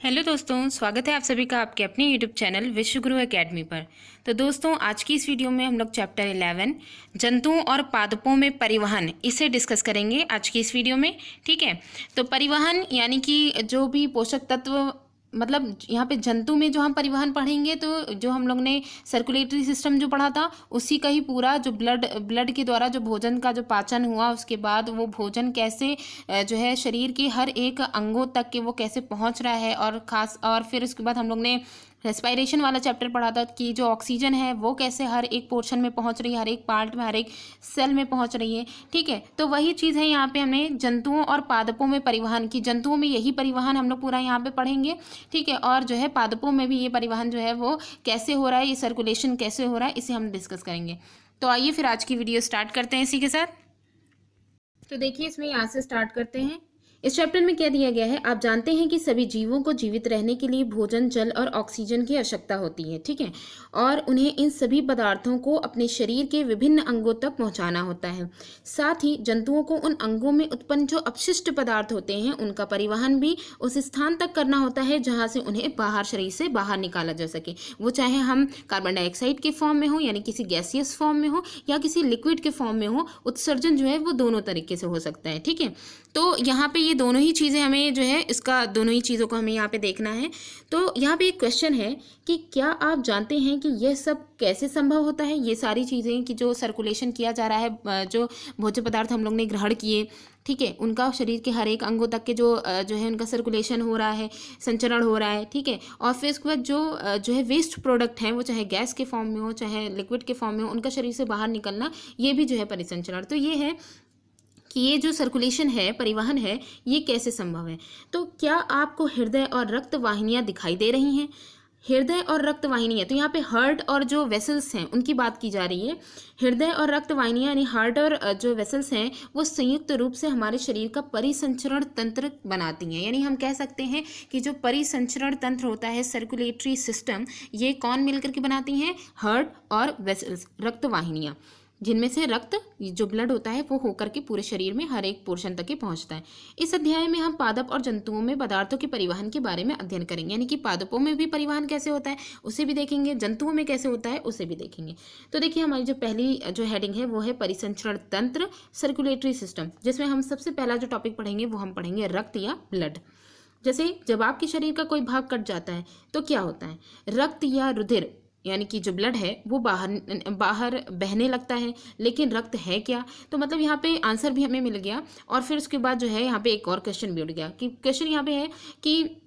Hello दोस्तों, स्वागत है आप सभी का आपके अपने यूट्यूब चैनल विश्वगुरु एकेडमी पर। तो दोस्तों, आज की इस वीडियो में हम लोग चैप्टर 11 जंतुओं और पादपों में परिवहन इसे डिस्कस करेंगे आज की इस वीडियो में। ठीक है, तो परिवहन यानी कि जो भी पोषक तत्व, मतलब यहाँ पे जंतु में जो हम परिवहन पढ़ेंगे तो जो हम लोग ने सर्कुलेटरी सिस्टम जो पढ़ा था उसी का ही पूरा जो ब्लड के द्वारा जो भोजन का जो पाचन हुआ, उसके बाद वो भोजन कैसे जो है शरीर के हर एक अंगों तक के वो कैसे पहुंच रहा है, और खास और फिर उसके बाद हम लोग ने रेस्पिरेशन वाला चैप्टर पढ़ा था कि जो ऑक्सीजन है वो कैसे हर एक पोर्शन में पहुंच रही है, हर एक पार्ट में, हर एक सेल में पहुंच रही है। ठीक है, तो वही चीज़ है यहाँ पे हमें जंतुओं और पादपों में परिवहन की, जंतुओं में यही परिवहन हम लोग पूरा यहाँ पे पढ़ेंगे। ठीक है, और जो है पादपों में भी ये परिवहन जो है वो कैसे हो रहा है, ये सर्कुलेशन कैसे हो रहा है, इसे हम डिस्कस करेंगे। तो आइए फिर आज की वीडियो स्टार्ट करते हैं इसी के साथ। तो देखिए, इसमें यहाँ से स्टार्ट करते हैं। इस चैप्टर में क्या दिया गया है, आप जानते हैं कि सभी जीवों को जीवित रहने के लिए भोजन, जल और ऑक्सीजन की आवश्यकता होती है। ठीक है, और उन्हें इन सभी पदार्थों को अपने शरीर के विभिन्न अंगों तक पहुंचाना होता है। साथ ही जंतुओं को उन अंगों में उत्पन्न जो अपशिष्ट पदार्थ होते हैं उनका परिवहन भी उस स्थान तक करना होता है जहां से उन्हें बाहर, शरीर से बाहर निकाला जा सके। वो चाहे हम कार्बन डाइऑक्साइड के फॉर्म में हो, यानी किसी गैसियस फॉर्म में हो, या किसी लिक्विड के फॉर्म में हो, उत्सर्जन जो है वो दोनों तरीके से हो सकता है। ठीक है, तो यहाँ पे ये दोनों ही चीज़ें हमें जो है, इसका दोनों ही चीज़ों को हमें यहाँ पे देखना है। तो यहाँ पे एक क्वेश्चन है कि क्या आप जानते हैं कि यह सब कैसे संभव होता है, ये सारी चीज़ें कि जो सर्कुलेशन किया जा रहा है, जो भोज्य पदार्थ हम लोग ने ग्रहण किए, ठीक है, उनका शरीर के हर एक अंगों तक के जो है उनका सर्कुलेशन हो रहा है, संचरण हो रहा है। ठीक है, और फिर उसके बाद जो है वेस्ट प्रोडक्ट हैं, वो चाहे गैस के फॉर्म में हो चाहे लिक्विड के फॉर्म में हो, उनका शरीर से बाहर निकलना, ये भी जो है परिसंचरण। तो ये है कि ये जो सर्कुलेशन है, परिवहन है, ये कैसे संभव है। तो क्या आपको हृदय और रक्त वाहिनियाँ दिखाई दे रही हैं? हृदय और रक्त वाहिनियाँ, तो यहाँ पे हार्ट और जो वेसल्स हैं उनकी बात की जा रही है। हृदय और रक्त वाहिनियाँ यानी हार्ट और जो वेसल्स हैं वो संयुक्त रूप से हमारे शरीर का परिसंचरण तंत्र बनाती हैं। यानी हम कह सकते हैं कि जो परिसंचरण तंत्र होता है, सर्कुलेटरी सिस्टम, ये कौन मिलकर के बनाती हैं? हार्ट और वेसल्स, रक्त वाहिनियाँ, जिनमें से रक्त जो ब्लड होता है वो होकर के पूरे शरीर में हर एक पोर्शन तक के पहुंचता है। इस अध्याय में हम पादप और जंतुओं में पदार्थों के परिवहन के बारे में अध्ययन करेंगे, यानी कि पादपों में भी परिवहन कैसे होता है उसे भी देखेंगे, जंतुओं में कैसे होता है उसे भी देखेंगे। तो देखिए, हमारी जो पहली जो हेडिंग है वो है परिसंचरण तंत्र, सर्कुलेटरी सिस्टम, जिसमें हम सबसे पहला जो टॉपिक पढ़ेंगे वो हम पढ़ेंगे रक्त या ब्लड। जैसे जब आपके शरीर का कोई भाग कट जाता है तो क्या होता है, रक्त या रुधिर यानी कि जो ब्लड है वो बाहर बाहर बहने लगता है। लेकिन रक्त है क्या? तो मतलब यहाँ पे आंसर भी हमें मिल गया। और फिर उसके बाद जो है यहाँ पे एक और क्वेश्चन भी उठ गया कि क्वेश्चन यहाँ पे है कि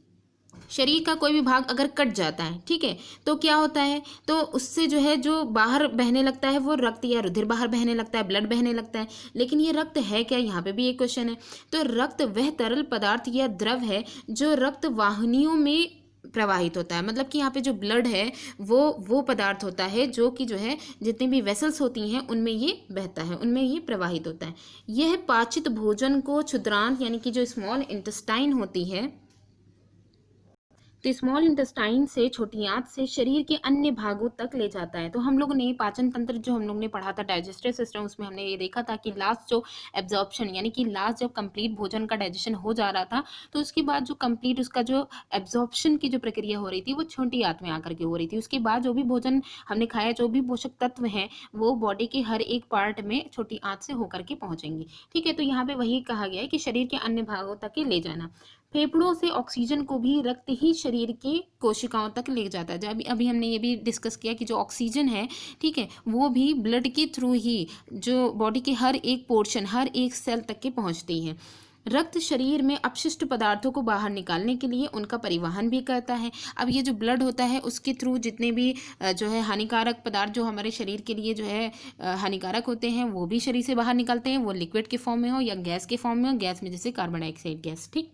शरीर का कोई भी भाग अगर कट जाता है, ठीक है, तो क्या होता है, तो उससे जो है जो बाहर बहने लगता है वो रक्त या रुधिर बाहर बहने लगता है, ब्लड बहने लगता है। लेकिन ये रक्त है क्या, यहाँ पे भी एक क्वेश्चन है। तो रक्त वह तरल पदार्थ या द्रव है जो रक्त वाहिनियों में प्रवाहित होता है। मतलब कि यहाँ पे जो ब्लड है वो पदार्थ होता है जो कि जो है जितनी भी वेसल्स होती हैं उनमें ये बहता है, उनमें ये प्रवाहित होता है। यह पाचित भोजन को क्षुद्रांत यानी कि जो स्मॉल इंटेस्टाइन होती है, तो स्मॉल इंटेस्टाइन से, छोटी आंत से शरीर के अन्य भागों तक ले जाता है। तो हम लोगों ने पाचन तंत्र जो हम लोग ने पढ़ा था, डाइजेस्टिव सिस्टम, उसमें हमने ये देखा था कि लास्ट जो एब्जॉर्प्शन यानी कि लास्ट जब कंप्लीट भोजन का डाइजेशन हो जा रहा था तो उसके बाद जो कंप्लीट उसका जो एब्जॉर्प्शन की जो प्रक्रिया हो रही थी वो छोटी आंत में आकर के हो रही थी। उसके बाद जो भी भोजन हमने खाया, जो भी पोषक तत्व हैं वो बॉडी के हर एक पार्ट में छोटी आंत से होकर के पहुंचेंगे। ठीक है, तो यहाँ पे वही कहा गया है कि शरीर के अन्य भागों तक के ले जाना। फेफड़ों से ऑक्सीजन को भी रक्त ही शरीर के कोशिकाओं तक ले जाता है। जब अभी हमने ये भी डिस्कस किया कि जो ऑक्सीजन है, ठीक है, वो भी ब्लड के थ्रू ही जो बॉडी के हर एक पोर्शन, हर एक सेल तक के पहुंचती है। रक्त शरीर में अपशिष्ट पदार्थों को बाहर निकालने के लिए उनका परिवहन भी करता है। अब ये जो ब्लड होता है उसके थ्रू जितने भी जो है हानिकारक पदार्थ जो हमारे शरीर के लिए जो है हानिकारक होते हैं वो भी शरीर से बाहर निकलते हैं, वो लिक्विड के फॉर्म में हो या गैस के फॉर्म में हो। गैस में जैसे कार्बन डाइऑक्साइड गैस। ठीक,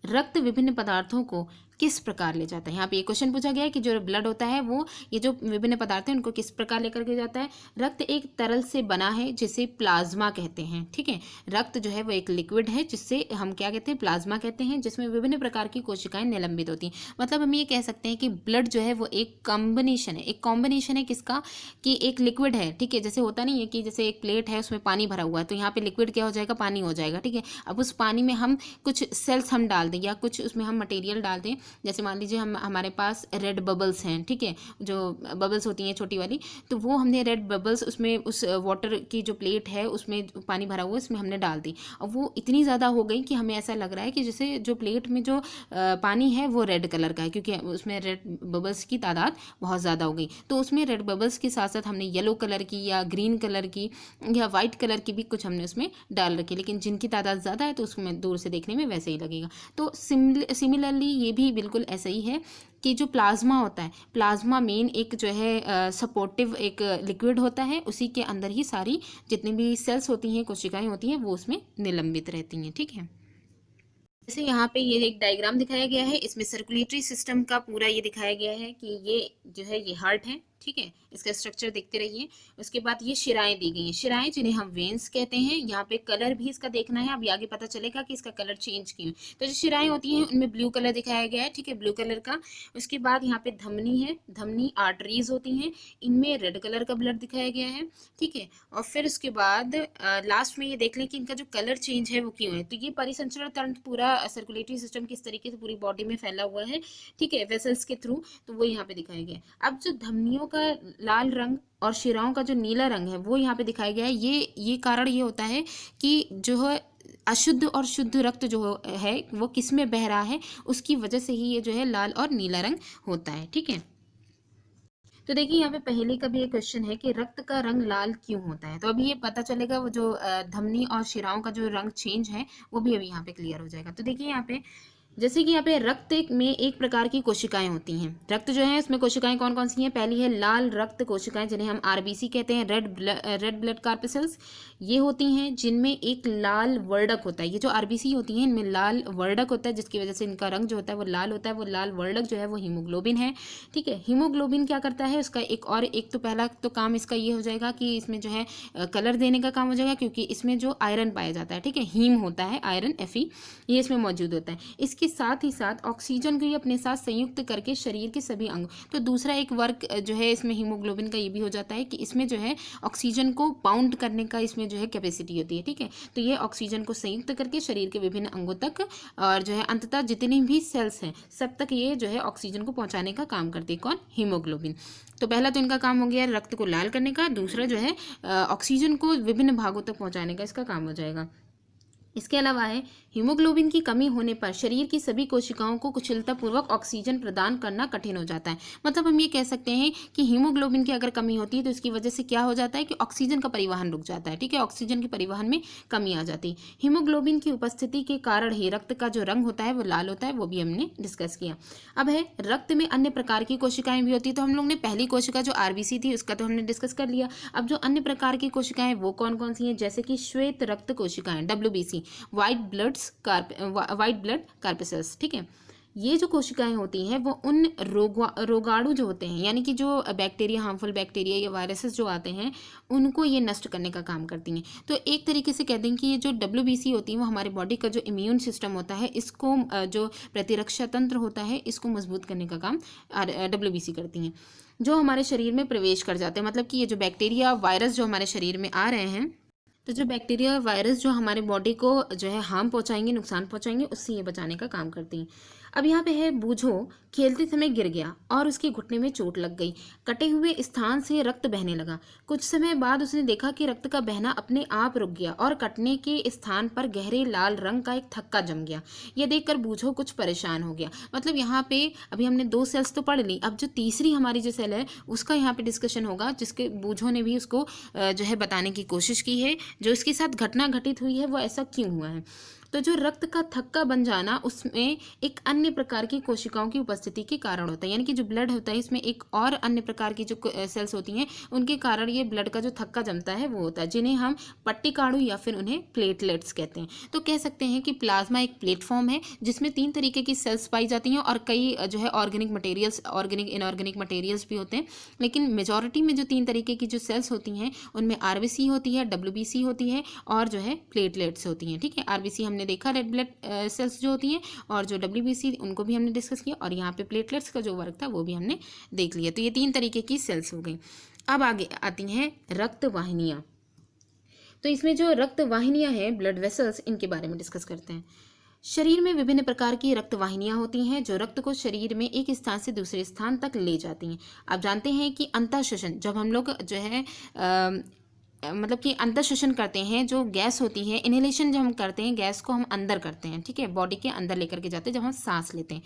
रक्त विभिन्न पदार्थों को किस प्रकार ले जाता है। यहाँ पे ये क्वेश्चन पूछा गया है कि जो ब्लड होता है वो ये जो विभिन्न पदार्थ हैं उनको किस प्रकार लेकर के जाता है। रक्त एक तरल से बना है जिसे प्लाज्मा कहते हैं, ठीक है। रक्त जो है वो एक लिक्विड है जिससे हम क्या कहते हैं, प्लाज्मा कहते हैं, जिसमें विभिन्न प्रकार की कोशिकाएं निलंबित होती हैं। मतलब हम ये कह सकते हैं कि ब्लड जो है वो एक कॉम्बिनेशन है, एक कॉम्बिनेशन है किसका, कि एक लिक्विड है, ठीक है। जैसे होता नहीं है कि जैसे एक प्लेट है उसमें पानी भरा हुआ है तो यहाँ पे लिक्विड क्या हो जाएगा, पानी हो जाएगा, ठीक है। अब उस पानी में हम कुछ सेल्स हम डाल दें या कुछ उसमें हम मटेरियल डाल दें, जैसे मान लीजिए हमारे पास रेड बबल्स हैं, ठीक है, जो बबल्स होती हैं छोटी वाली, तो वो हमने रेड बबल्स उसमें उस वाटर की जो प्लेट है उसमें पानी भरा हुआ है उसमें हमने डाल दी। अब वो इतनी ज़्यादा हो गई कि हमें ऐसा लग रहा है कि जैसे जो प्लेट में जो पानी है वो रेड कलर का है, क्योंकि उसमें रेड बबल्स की तादाद बहुत ज़्यादा हो गई। तो उसमें रेड बबल्स के साथ साथ हमने येलो कलर की या ग्रीन कलर की या वाइट कलर की भी कुछ हमने उसमें डाल रखी, लेकिन जिनकी तादाद ज़्यादा है तो उसमें दूर से देखने में वैसे ही लगेगा। तो सिमिलरली ये भी बिल्कुल ऐसा ही है कि जो प्लाज्मा होता है, प्लाज्मा मेन एक जो है सपोर्टिव एक लिक्विड होता है, उसी के अंदर ही सारी जितनी भी सेल्स होती हैं, कोशिकाएं होती हैं, वो उसमें निलंबित रहती हैं, ठीक है। जैसे यहाँ पे ये एक डायग्राम दिखाया गया है, इसमें सर्कुलेटरी सिस्टम का पूरा ये दिखाया गया है कि ये जो है ये हार्ट है, ठीक है। इसका स्ट्रक्चर देखते रहिए। उसके बाद ये शिराएं दी गई हैं, शिराएं जिन्हें हम वेन्स कहते हैं। यहाँ पे कलर भी इसका देखना है, अभी आगे पता चलेगा कि इसका कलर चेंज क्यों। तो जो शिराएं होती हैं उनमें ब्लू कलर दिखाया गया है, ठीक है, ब्लू कलर का। उसके बाद यहाँ पे धमनी है, धमनी आर्टरीज होती हैं, इनमें रेड कलर का ब्लड दिखाया गया है, ठीक है। और फिर उसके बाद लास्ट में ये देख लें कि इनका जो कलर चेंज है वो क्यों है। तो ये परिसंचरण तंत्र पूरा सर्कुलेटरी सिस्टम किस तरीके से पूरी बॉडी में फैला हुआ है, ठीक है, वेसल्स के थ्रू, तो वो यहाँ पे दिखाया गया है। अब जो धमनियों का लाल रंग और शिराओं का जो नीला रंग है वो यहाँ पे दिखाया गया है। ये कारण ये होता है कि जो है अशुद्ध और शुद्ध रक्त जो है वो किस में बह रहा है, उसकी वजह से ही ये जो है लाल और नीला रंग होता है, ठीक है। तो देखिए यहाँ पे पहले का भी एक क्वेश्चन है कि रक्त का रंग लाल क्यों होता है। तो अभी ये पता चलेगा, वो जो धमनी और शिराओं का जो रंग चेंज है वो भी अभी यहाँ पे क्लियर हो जाएगा। तो देखिए यहाँ पे जैसे कि यहाँ पे रक्त में एक प्रकार की कोशिकाएं होती हैं। रक्त जो है उसमें कोशिकाएं कौन कौन सी हैं, पहली है लाल रक्त कोशिकाएं जिन्हें हम आरबीसी कहते हैं, रेड ब्लड कार्पेसल्स। ये होती हैं जिनमें एक लाल वर्णक होता है। ये जो आरबीसी होती हैं इनमें लाल वर्णक होता है, जिसकी वजह से इनका रंग जो होता है वो लाल होता है। वो लाल वर्णक जो है वो हीमोग्लोबिन है, ठीक है। हीमोग्लोबिन क्या करता है, उसका एक तो पहला तो काम इसका ये हो जाएगा कि इसमें जो है कलर देने का काम हो जाएगा, क्योंकि इसमें जो आयरन पाया जाता है, ठीक है, हीम होता है, आयरन Fe ये इसमें मौजूद होता है। इसके साथ ही साथ ऑक्सीजन को ये अपने साथ संयुक्त करके शरीर के सभी अंग, तो दूसरा एक वर्क जो है इसमें हीमोग्लोबिन का ये भी हो जाता है कि इसमें जो है ऑक्सीजन को बाउंड करने का इसमें जो है कैपेसिटी होती है, ठीक है। तो ये ऑक्सीजन को संयुक्त करके शरीर के विभिन्न अंगों तक और जो है अंततः जितनी भी सेल्स हैं सब तक ये जो है ऑक्सीजन को पहुंचाने का काम करती है। कौन, हीमोग्लोबिन। तो पहला तो इनका काम हो गया रक्त को लाल करने का, दूसरा जो है ऑक्सीजन को विभिन्न भागों तक पहुंचाने का इसका काम हो जाएगा। इसके अलावा है हीमोग्लोबिन की कमी होने पर शरीर की सभी कोशिकाओं को कुशलतापूर्वक ऑक्सीजन प्रदान करना कठिन हो जाता है। मतलब हम ये कह सकते हैं कि हीमोग्लोबिन की अगर कमी होती है तो इसकी वजह से क्या हो जाता है कि ऑक्सीजन का परिवहन रुक जाता है, ठीक है, ऑक्सीजन के परिवहन में कमी आ जाती है। हीमोग्लोबिन की उपस्थिति के कारण ही रक्त का जो रंग होता है वो लाल होता है, वो भी हमने डिस्कस किया। अब है रक्त में अन्य प्रकार की कोशिकाएं भी होती है। तो हम लोग ने पहली कोशिका जो आरबीसी थी उसका तो हमने डिस्कस कर लिया। अब जो अन्य प्रकार की कोशिकाएं वो कौन कौन सी हैं, जैसे कि श्वेत रक्त कोशिकाएं, WBC, वाइट ब्लड कार्पेसल्स, ठीक है। ये जो कोशिकाएं होती हैं वो उन रोगाणु जो होते हैं, यानी कि जो बैक्टीरिया, हार्मफुल बैक्टीरिया या वायरसेस जो आते हैं उनको ये नष्ट करने का काम करती हैं। तो एक तरीके से कह दें कि ये जो WBC होती है वो हमारे बॉडी का जो इम्यून सिस्टम होता है, इसको जो प्रतिरक्षा तंत्र होता है इसको मजबूत करने का काम WBC करती हैं। जो हमारे शरीर में प्रवेश कर जाते हैं, मतलब कि ये जो बैक्टीरिया वायरस जो हमारे शरीर में आ रहे हैं, तो जो बैक्टीरिया और वायरस जो हमारे बॉडी को जो है हार्म पहुंचाएंगे, नुकसान पहुंचाएंगे, उससे ये बचाने का काम करती हैं। अब यहाँ पे है बूझो खेलते समय गिर गया और उसके घुटने में चोट लग गई, कटे हुए स्थान से रक्त बहने लगा। कुछ समय बाद उसने देखा कि रक्त का बहना अपने आप रुक गया और कटने के स्थान पर गहरे लाल रंग का एक थक्का जम गया। यह देखकर बूझो कुछ परेशान हो गया। मतलब यहाँ पे अभी हमने 2 सेल्स तो पढ़ ली, अब जो तीसरी हमारी जो सेल है उसका यहाँ पे डिस्कशन होगा, जिसके बूझो ने भी उसको जो है बताने की कोशिश की है, जो इसके साथ घटना घटित हुई है वो ऐसा क्यों हुआ है। तो जो रक्त का थक्का बन जाना उसमें एक अन्य प्रकार की कोशिकाओं की उपस्थिति के कारण होता है, यानी कि जो ब्लड होता है इसमें एक और अन्य प्रकार की जो सेल्स होती हैं उनके कारण ये ब्लड का जो थक्का जमता है वो होता है, जिन्हें हम पट्टिकाणु या फिर उन्हें प्लेटलेट्स कहते हैं। तो कह सकते हैं कि प्लाज्मा एक प्लेटफॉर्म है जिसमें 3 तरीके की सेल्स पाई जाती हैं और कई जो है organic materials, organic inorganic materials भी होते हैं, लेकिन मेजॉरिटी में जो 3 तरीके की जो सेल्स होती हैं उनमें आरबीसी होती है, डब्ल्यूबीसी होती है और जो है प्लेटलेट्स होती हैं। ठीक है, आरबीसी हमने देखा रेड ब्लड सेल्स जो होती हैं, और जो डब्ल्यूबीसी उनको भी हमने डिस्कस किया, और यहाँ पे प्लेटलेट्स का जो वर्क था वो भी हमने देख लिया। तो ये 3 तरीके की सेल्स हो गई। अब आगे आती हैं रक्त वाहिनियाँ। तो इसमें जो रक्त वाहिनियाँ हैं, ब्लड वेसल्स, इनके बारे में डिस्कस करते हैं। शरीर में विभिन्न प्रकार की रक्त वाहिनियाँ होती हैं जो रक्त को शरीर में एक स्थान से दूसरे स्थान तक ले जाती हैं। आप जानते हैं कि अंतःशोषण, जब हम लोग जो है मतलब कि अंतःशोषण करते हैं, जो गैस होती है, इनहेलेशन जब हम करते हैं गैस को हम अंदर करते हैं, ठीक है, बॉडी के अंदर लेकर के जाते हैं जब हम सांस लेते हैं,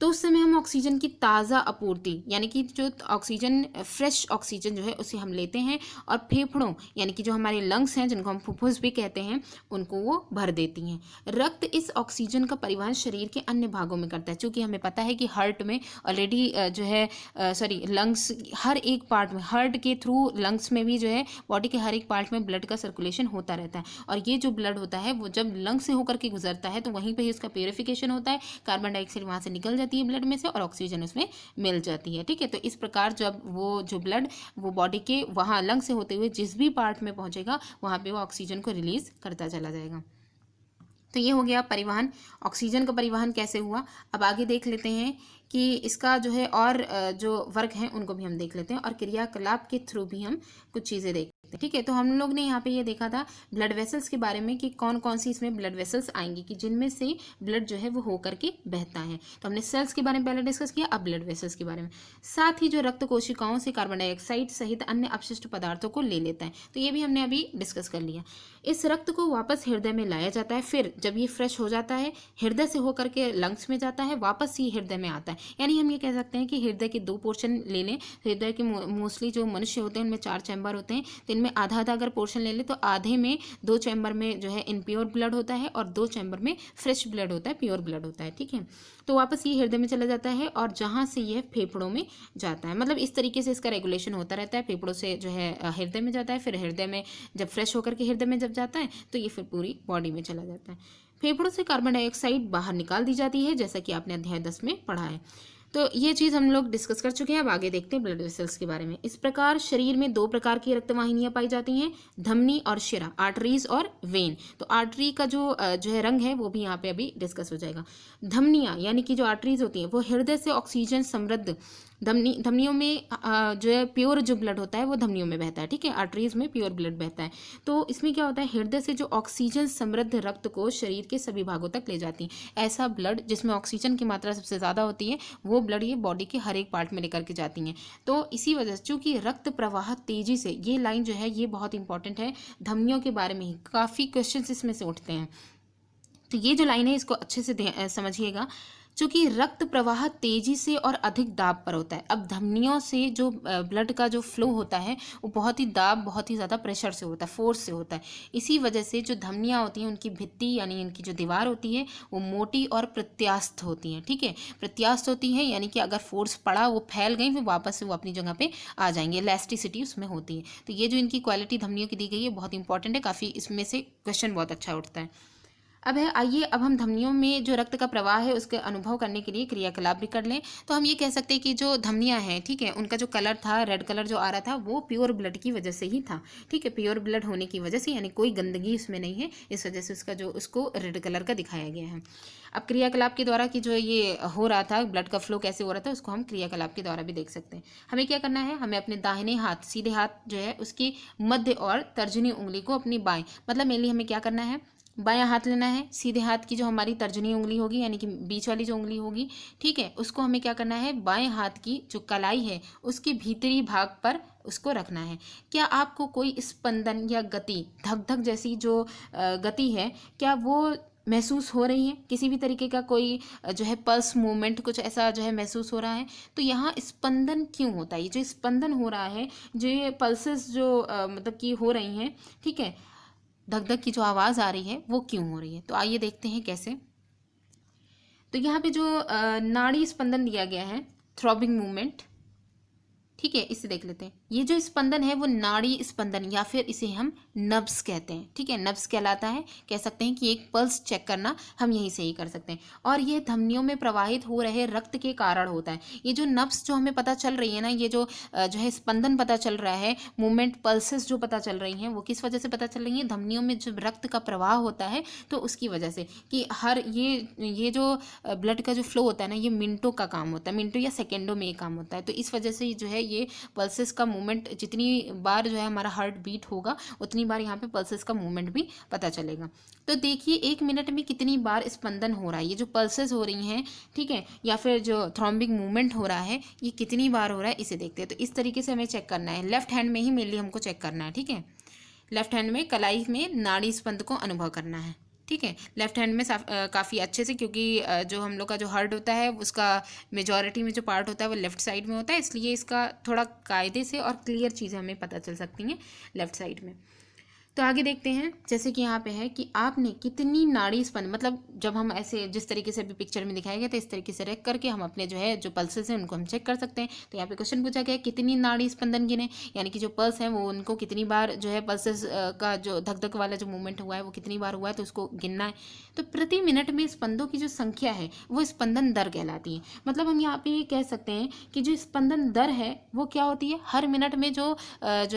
तो उस समय हम ऑक्सीजन की ताज़ा आपूर्ति, यानी कि जो ऑक्सीजन, फ्रेश ऑक्सीजन जो है उसे हम लेते हैं, और फेफड़ों यानी कि जो हमारे लंग्स हैं जिनको हम फुफ्फुस भी कहते हैं उनको वो भर देती हैं। रक्त इस ऑक्सीजन का परिवहन शरीर के अन्य भागों में करता है, क्योंकि हमें पता है कि हार्ट में ऑलरेडी जो है लंग्स, हर एक पार्ट में, हार्ट के थ्रू लंग्स में भी जो है बॉडी के हर एक पार्ट में ब्लड का सर्कुलेशन होता रहता है, और ये जो ब्लड होता है वो जब लंग्स से होकर के गुजरता है तो वहीं पर ही उसका प्योरिफिकेशन होता है, कार्बन डाइऑक्साइड वहाँ से निकल जाती है ब्लड में से और ऑक्सीजन उसमें मिल जाती है। ठीक है, तो इस प्रकार जब वो जो ब्लड वो बॉडी के वहाँ लंग से होते हुए जिस भी पार्ट में पहुंचेगा वहाँ पे वो ऑक्सीजन को रिलीज करता चला जाएगा। तो ये हो गया परिवहन, ऑक्सीजन का परिवहन कैसे हुआ। अब आगे देख लेते हैं कि इसका जो है और जो वर्ग हैं उनको भी हम देख लेते हैं, और क्रियाकलाप के थ्रू भी हम कुछ चीज़ें देखते हैं। ठीक है, तो हम लोग ने यहाँ पे ये देखा था ब्लड वेसल्स के बारे में कि कौन कौन सी इसमें ब्लड वेसल्स आएंगी कि जिनमें से ब्लड जो है वो होकर के बहता है। तो हमने सेल्स के बारे में पहले डिस्कस किया, अब ब्लड वेसल्स के बारे में। साथ ही जो रक्त कोशिकाओं से कार्बन डाइऑक्साइड सहित अन्य अपशिष्ट पदार्थों को ले लेता है, तो ये भी हमने अभी डिस्कस कर लिया। इस रक्त को वापस हृदय में लाया जाता है, फिर जब ये फ्रेश हो जाता है हृदय से होकर के लंग्स में जाता है, वापस ही हृदय में आता है। यानी हम ये कह सकते हैं कि हृदय के 2 पोर्शन ले लें। हृदय के मोस्टली जो मनुष्य होते हैं उनमें 4 चैम्बर होते हैं, तो इनमें आधा आधा अगर पोर्शन ले लें तो आधे में 2 चैम्बर में जो है इनप्योर ब्लड होता है और 2 चैम्बर में फ्रेश ब्लड होता है, प्योर ब्लड होता है। ठीक है, तो वापस ये हृदय में चला जाता है और जहाँ से यह फेफड़ों में जाता है, मतलब इस तरीके से इसका रेगुलेशन होता रहता है। फेफड़ों से जो है हृदय में जाता है, फिर हृदय में जब फ्रेश होकर के हृदय में जब जाता है तो ये फिर पूरी बॉडी में चला जाता है। फेफड़ों से कार्बन डाइऑक्साइड बाहर निकाल दी जाती है, जैसा कि आपने अध्याय 10 में पढ़ा है। तो ये चीज़ हम लोग डिस्कस कर चुके हैं। अब आगे देखते हैं ब्लड वेसल्स के बारे में। इस प्रकार शरीर में 2 प्रकार की रक्तवाहिनियां पाई जाती हैं, धमनी और शिरा, आर्टरीज और वेन। तो आर्टरी का जो है रंग है वो भी यहाँ पे अभी डिस्कस हो जाएगा। धमनियाँ यानी कि जो आर्टरीज होती हैं वो हृदय से ऑक्सीजन समृद्ध, धमनियों में जो है प्योर जो ब्लड होता है वो धमनियों में बहता है। ठीक है, आर्टरीज में प्योर ब्लड बहता है। तो इसमें क्या होता है, हृदय से जो ऑक्सीजन समृद्ध रक्त को शरीर के सभी भागों तक ले जाती है। ऐसा ब्लड जिसमें ऑक्सीजन की मात्रा सबसे ज़्यादा होती है वो ब्लड ये बॉडी के हर एक पार्ट में लेकर के जाती हैं। तो इसी वजह से चूंकि रक्त प्रवाह तेजी से, ये लाइन जो है ये बहुत इंपॉर्टेंट है, धमनियों के बारे में ही काफ़ी क्वेश्चन इसमें से उठते हैं। तो ये जो लाइन है इसको अच्छे से समझिएगा। चूँकि रक्त प्रवाह तेजी से और अधिक दाब पर होता है। अब धमनियों से जो ब्लड का जो फ्लो होता है वो बहुत ही बहुत ही ज़्यादा प्रेशर से होता है, फोर्स से होता है। इसी वजह से जो धमनियाँ होती हैं उनकी भित्ति यानी इनकी जो दीवार होती है वो मोटी और प्रत्यास्थ होती हैं। ठीक है, प्रत्यास्थ होती है यानी कि अगर फोर्स पड़ा वो फैल गई फिर वापस से वो अपनी जगह पे आ जाएंगे, इलास्टिसिटी उसमें होती है। तो ये जो इनकी क्वालिटी धमनियों की दी गई है बहुत इंपॉर्टेंट है, काफ़ी इसमें से क्वेश्चन बहुत अच्छा उठता है। आइए अब हम धमनियों में जो रक्त का प्रवाह है उसके अनुभव करने के लिए क्रियाकलाप भी कर लें। तो हम ये कह सकते हैं कि जो धमनियाँ हैं, ठीक है, उनका जो कलर था, रेड कलर जो आ रहा था वो प्योर ब्लड की वजह से ही था। ठीक है, प्योर ब्लड होने की वजह से, यानी कोई गंदगी उसमें नहीं है, इस वजह से उसको रेड कलर का दिखाया गया है। अब क्रियाकलाप के द्वारा कि जो ये हो रहा था, ब्लड का फ्लो कैसे हो रहा था, उसको हम क्रियाकलाप के द्वारा भी देख सकते हैं। हमें क्या करना है, हमें अपने दाहिने हाथ, सीधे हाथ जो है उसकी मध्य और तर्जनी उंगली को अपनी बाएं, मतलब मेनली हमें क्या करना है, बायां हाथ लेना है। सीधे हाथ की जो हमारी तर्जनी उंगली होगी यानी कि बीच वाली जो उंगली होगी, ठीक है, उसको हमें क्या करना है, बाएं हाथ की जो कलाई है उसके भीतरी भाग पर उसको रखना है। क्या आपको कोई स्पंदन या गति, धक धक जैसी जो गति है, क्या वो महसूस हो रही है, किसी भी तरीके का कोई जो है पल्स मूवमेंट कुछ ऐसा जो है महसूस हो रहा है? तो यहाँ स्पंदन क्यों होता है, ये जो स्पंदन हो रहा है, जो ये पल्सेस जो मतलब कि हो रही हैं, ठीक है, धक धक की जो आवाज़ आ रही है वो क्यों हो रही है। तो आइए देखते हैं कैसे। तो यहाँ पे जो नाड़ी स्पंदन दिया गया है, थ्रॉबिंग मूवमेंट, ठीक है, इसे देख लेते हैं। ये जो स्पंदन है वो नाड़ी स्पंदन या फिर इसे हम नब्स कहते हैं, ठीक है, नब्स कहलाता है। कह सकते हैं कि एक पल्स चेक करना हम यहीं से ही कर सकते हैं। और यह धमनियों में प्रवाहित हो रहे रक्त के कारण होता है। ये जो नब्स जो हमें पता चल रही है ना, ये जो है स्पंदन पता चल रहा है, मूवमेंट पल्सेस जो पता चल रही हैं, वो किस वजह से पता चल रही हैं? धमनियों में जब रक्त का प्रवाह होता है तो उसकी वजह से, कि हर ये जो ब्लड का जो फ्लो होता है ना, ये मिनटों का काम होता है, मिनटों या सेकेंडों में ये काम होता है। तो इस वजह से जो है ये पल्सेस का मूवमेंट, जितनी बार जो है हमारा हार्ट बीट होगा उतनी बार यहाँ पे पल्सेस का मूवमेंट भी पता चलेगा। तो देखिए 1 मिनट में कितनी बार स्पंदन हो रहा है, ये जो पल्सेस हो रही हैं, ठीक है, या फिर जो थ्रॉम्बिक मूवमेंट हो रहा है ये कितनी बार हो रहा है, इसे देखते हैं। तो इस तरीके से हमें चेक करना है, लेफ्ट हैंड में ही मेनली हमको चेक करना है, ठीक है। लेफ्ट हैंड में कलाई में नाड़ी स्पंद को अनुभव करना है, ठीक है। लेफ्ट हैंड में काफ़ी अच्छे से, क्योंकि जो हम लोग का जो हार्ट होता है उसका मेजॉरिटी में जो पार्ट होता है वो लेफ्ट साइड में होता है, इसलिए इसका थोड़ा कायदे से और क्लियर चीज़ें हमें पता चल सकती हैं लेफ्ट साइड में। तो आगे देखते हैं, जैसे कि यहाँ पे है कि आपने कितनी नाड़ी स्पंद, मतलब जब हम ऐसे जिस तरीके से अभी पिक्चर में दिखाया गया था इस तरीके से रख करके हम अपने जो है जो पल्सेस हैं उनको हम चेक कर सकते हैं। तो यहाँ पे क्वेश्चन पूछा गया कितनी नाड़ी स्पंदन गिने, यानी कि जो पल्स है वो उनको कितनी बार जो है पल्सेस का जो धक धक वाला जो मूवमेंट हुआ है वो कितनी बार हुआ है, तो उसको गिनना है। तो प्रति मिनट में स्पंदों की जो संख्या है वो स्पंदन दर कहलाती है। मतलब हम यहाँ पे ये कह सकते हैं कि जो स्पंदन दर है वो क्या होती है, हर मिनट में जो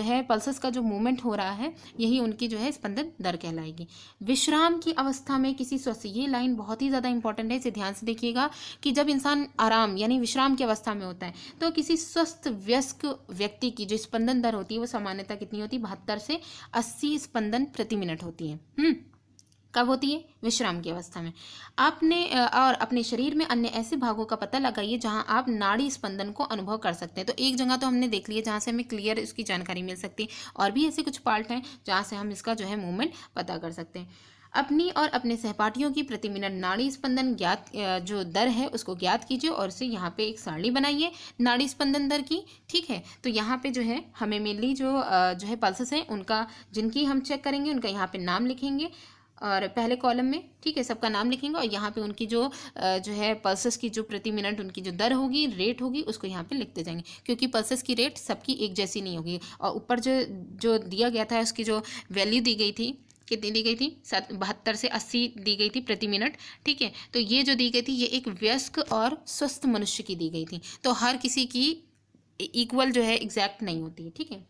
है पल्सेस का जो मूवमेंट हो रहा है यही उनकी जो है स्पंदन दर कहलाएगी। विश्राम की अवस्था में किसी स्वस्थ, ये लाइन बहुत ही ज़्यादा इंपॉर्टेंट है, इसे ध्यान से देखिएगा कि जब इंसान आराम यानी विश्राम की अवस्था में होता है तो किसी स्वस्थ वयस्क व्यक्ति की जो स्पंदन दर होती है वो सामान्यतः कितनी होती है, 72 से 80 स्पंदन प्रति मिनट होती है। कब होती है? विश्राम की अवस्था में। आपने और अपने शरीर में अन्य ऐसे भागों का पता लगाइए जहां आप नाड़ी स्पंदन को अनुभव कर सकते हैं। तो एक जगह तो हमने देख लिया जहां से हमें क्लियर इसकी जानकारी मिल सकती है, और भी ऐसे कुछ पार्ट हैं जहां से हम इसका जो है मूवमेंट पता कर सकते हैं। अपनी और अपने सहपाठियों की प्रति मिनट नाड़ी स्पंदन ज्ञात जो दर है उसको ज्ञात कीजिए और उसे यहाँ पे एक सारणी बनाइए नाड़ी स्पंदन दर की, ठीक है। तो यहाँ पे जो है हमें मेनली जो है पल्सेस हैं उनका, जिनकी हम चेक करेंगे उनका यहाँ पे नाम लिखेंगे और पहले कॉलम में, ठीक है, सबका नाम लिखेंगे और यहाँ पे उनकी जो है पल्सेस की जो प्रति मिनट उनकी जो दर होगी, रेट होगी, उसको यहाँ पे लिखते जाएंगे, क्योंकि पल्सेस की रेट सबकी एक जैसी नहीं होगी। और ऊपर जो दिया गया था उसकी जो वैल्यू दी गई थी, कितनी दी गई थी, 72 से 80 दी गई थी प्रति मिनट, ठीक है। तो ये जो दी गई थी ये एक वयस्क और स्वस्थ मनुष्य की दी गई थी, तो हर किसी की इक्वल जो है एग्जैक्ट नहीं होती है, ठीक है।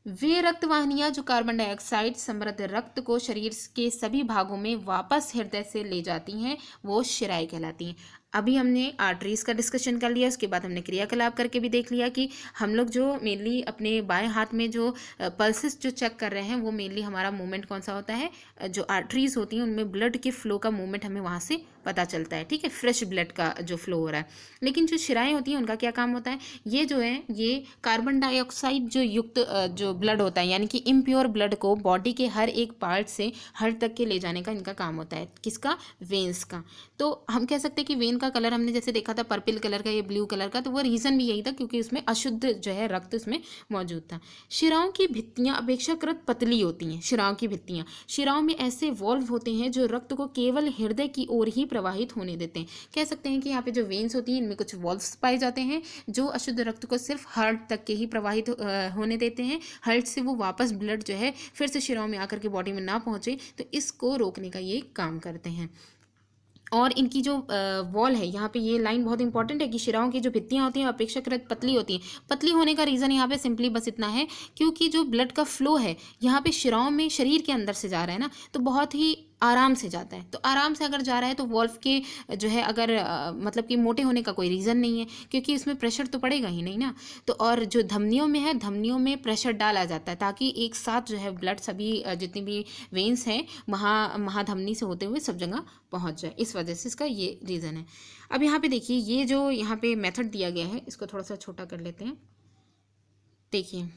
वे रक्तवाहिनियां जो कार्बन डाइऑक्साइड समृद्ध रक्त को शरीर के सभी भागों में वापस हृदय से ले जाती हैं वो शिराएं कहलाती हैं। अभी हमने आर्टरीज का डिस्कशन कर लिया, उसके बाद हमने क्रियाकलाप करके भी देख लिया कि हम लोग जो मेनली अपने बाएं हाथ में जो पल्सेस जो चेक कर रहे हैं वो मेनली हमारा मूवमेंट कौन सा होता है, जो आर्टरीज होती हैं उनमें ब्लड के फ्लो का मूवमेंट हमें वहाँ से पता चलता है, ठीक है, फ्रेश ब्लड का जो फ्लो हो रहा है। लेकिन जो शिराएं होती हैं उनका क्या काम होता है, ये जो है ये कार्बन डाइऑक्साइड जो युक्त जो ब्लड होता है यानी कि इम्प्योर ब्लड को बॉडी के हर एक पार्ट से हर तक के ले जाने का इनका काम होता है। किसका? वेन्स का। तो हम कह सकते हैं कि वेन का कलर हमने जैसे देखा था पर्पल कलर का, ये ब्लू कलर का, तो वो रीज़न भी यही था क्योंकि उसमें अशुद्ध जो है रक्त उसमें मौजूद था। शिराओं की भित्तियाँ अपेक्षाकृत पतली होती हैं। शिराओं की भित्तियाँ, शिराओं में ऐसे वॉल्व होते हैं जो रक्त को केवल हृदय की ओर ही प्रवाहित होने देते हैं। कह सकते हैं कि यहाँ पे जो वेन्स होती हैं इनमें कुछ वॉल्व्स पाए जाते हैं जो अशुद्ध रक्त को सिर्फ हार्ट तक के ही प्रवाहित होने देते हैं, हार्ट से वो वापस ब्लड जो है फिर से शिराओं में आकर के बॉडी में ना पहुँचे, तो इसको रोकने का ये काम करते हैं। और इनकी जो वॉल है यहाँ पे, ये लाइन बहुत इंपॉर्टेंट है कि शिराओं की जो भित्तियाँ होती हैं अपेक्षाकृत पतली होती हैं। पतली होने का रीज़न यहाँ पे सिंपली बस इतना है क्योंकि जो ब्लड का फ्लो है यहाँ पे शिराओं में शरीर के अंदर से जा रहा है ना, तो बहुत ही आराम से जाता है। तो आराम से अगर जा रहा है तो वॉल्व के जो है अगर मतलब कि मोटे होने का कोई रीज़न नहीं है क्योंकि इसमें प्रेशर तो पड़ेगा ही नहीं ना। तो और जो धमनियों में है, धमनियों में प्रेशर डाला जाता है ताकि एक साथ जो है ब्लड सभी जितनी भी वेन्स हैं महाधमनी से होते हुए सब जगह पहुंच जाए, इस वजह से इसका ये रीज़न है। अब यहाँ पे देखिए ये जो यहाँ पे मेथड दिया गया है इसको थोड़ा सा छोटा कर लेते हैं। देखिए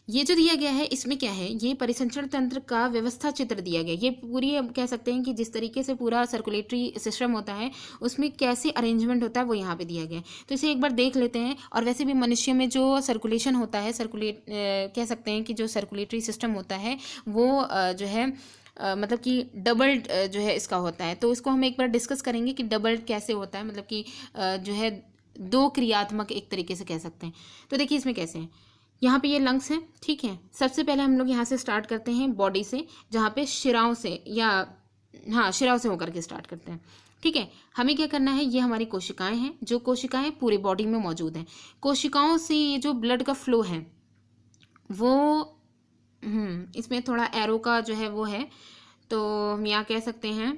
ये जो दिया गया है इसमें क्या है, ये परिसंचरण तंत्र का व्यवस्था चित्र दिया गया। ये पूरी हम कह सकते हैं कि जिस तरीके से पूरा सर्कुलेटरी सिस्टम होता है उसमें कैसे अरेंजमेंट होता है वो यहाँ पे दिया गया है। तो इसे एक बार देख लेते हैं। और वैसे भी मनुष्य में जो सर्कुलेशन होता है, कह सकते हैं कि जो सर्कुलेटरी सिस्टम होता है वो जो है मतलब कि डबल जो है इसका होता है। तो इसको हम एक बार डिस्कस करेंगे कि डबल कैसे होता है, मतलब कि जो है दो क्रियात्मक एक तरीके से कह सकते हैं। तो देखिए इसमें कैसे है, यहाँ पे ये लंग्स हैं, ठीक है। सबसे पहले हम लोग यहाँ से स्टार्ट करते हैं बॉडी से, जहाँ पे शिराओं से या हाँ शिराओं से होकर के स्टार्ट करते हैं, ठीक है। हमें क्या करना है, ये हमारी कोशिकाएं हैं, जो कोशिकाएं पूरी बॉडी में मौजूद हैं। कोशिकाओं से ये जो ब्लड का फ्लो है वो इसमें थोड़ा एरो का जो है वो है, तो हम यहाँ कह सकते हैं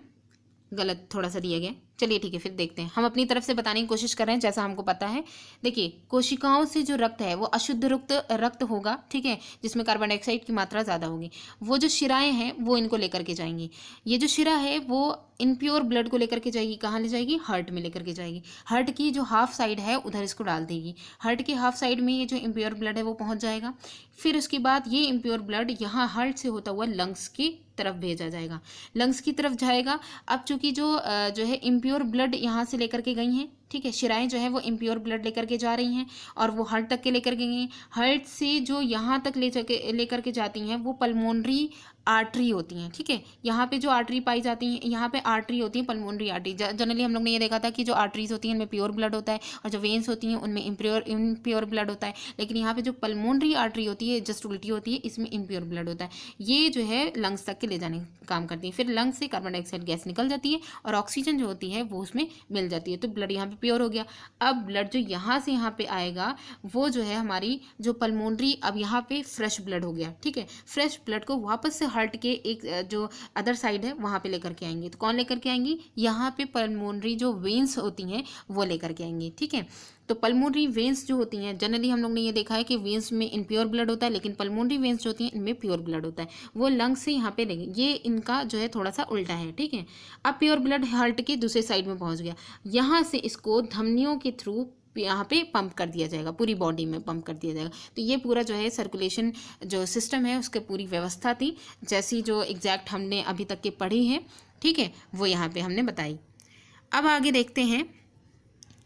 गलत थोड़ा सा दिया गया। चलिए ठीक है, फिर देखते हैं। हम अपनी तरफ से बताने की कोशिश कर रहे हैं जैसा हमको पता है। देखिए कोशिकाओं से जो रक्त है वो अशुद्ध रक्त होगा, ठीक है, जिसमें कार्बन डाइऑक्साइड की मात्रा ज़्यादा होगी। वो जो शिराएं हैं वो इनको लेकर के जाएंगी। ये जो शिरा है वो इनप्योर ब्लड को लेकर के जाएगी, कहाँ ले जाएगी, हार्ट में लेकर के जाएगी। हार्ट की जो हाफ साइड है उधर इसको डाल देगी। हार्ट की हाफ साइड में ये जो इम्प्योर ब्लड है वो पहुँच जाएगा। फिर उसके बाद ये इम्प्योर ब्लड यहाँ हार्ट से होता हुआ लंग्स की तरफ भेजा जाएगा, लंग्स की तरफ जाएगा। अब चूंकि जो है इम्प्योर ब्लड यहाँ से लेकर के गई हैं, ठीक है, शिराएं जो है वो इम्प्योर ब्लड लेकर के जा रही हैं और वो हार्ट तक के लेकर के गई हैं। हार्ट से जो यहाँ तक लेकर के जाती हैं वो पल्मोनरी आर्टरी होती हैं, ठीक है। यहाँ पे जो आर्टरी पाई जाती हैं, यहाँ पे आर्टरी होती है पल्मोनरी आर्टरी। जनरली हम लोग ने ये देखा था कि जो आर्टरीज होती हैं उनमें प्योर ब्लड होता है और जो वेन्स होती हैं उनमें इम्प्योर ब्लड होता है। लेकिन यहाँ पे जो पल्मोनरी आर्टरी होती है जस्ट उल्टी होती है, इसमें इम्प्योर ब्लड होता है। ये जो है लंग्स तक के ले जाने का काम करती है। फिर लंग्स से कार्बन डाइऑक्साइड गैस निकल जाती है और ऑक्सीजन जो होती है वो उसमें मिल जाती है। तो ब्लड यहाँ पे प्योर हो गया। अब ब्लड जो यहाँ से यहाँ पे आएगा वो जो है हमारी जो पल्मोनरी, अब यहाँ पे फ्रेश ब्लड हो गया, ठीक है। फ्रेश ब्लड को वापस से हार्ट के एक जो अदर साइड है वहाँ पे लेकर के आएंगे। तो कौन लेकर के आएंगी, यहाँ पे पल्मोनरी जो वेन्स होती हैं वो लेकर के आएंगी, ठीक है। तो पल्मोनरी वेन्स जो होती हैं, जनरली हम लोग ने ये देखा है कि वेन्स में इनप्योर ब्लड होता है, लेकिन पल्मोनरी वेन्स जो होती हैं इनमें प्योर ब्लड होता है। वो लंग्स से यहाँ पे लेंगे, ये इनका जो है थोड़ा सा उल्टा है, ठीक है। अब प्योर ब्लड हार्ट के दूसरे साइड में पहुँच गया, यहाँ से इसको धमनियों के थ्रू यहाँ पे पंप कर दिया जाएगा, पूरी बॉडी में पंप कर दिया जाएगा। तो ये पूरा जो है सर्कुलेशन जो सिस्टम है उसके पूरी व्यवस्था थी, जैसी जो एग्जैक्ट हमने अभी तक के पढ़ी है, ठीक है, वो यहाँ पे हमने बताई। अब आगे देखते हैं,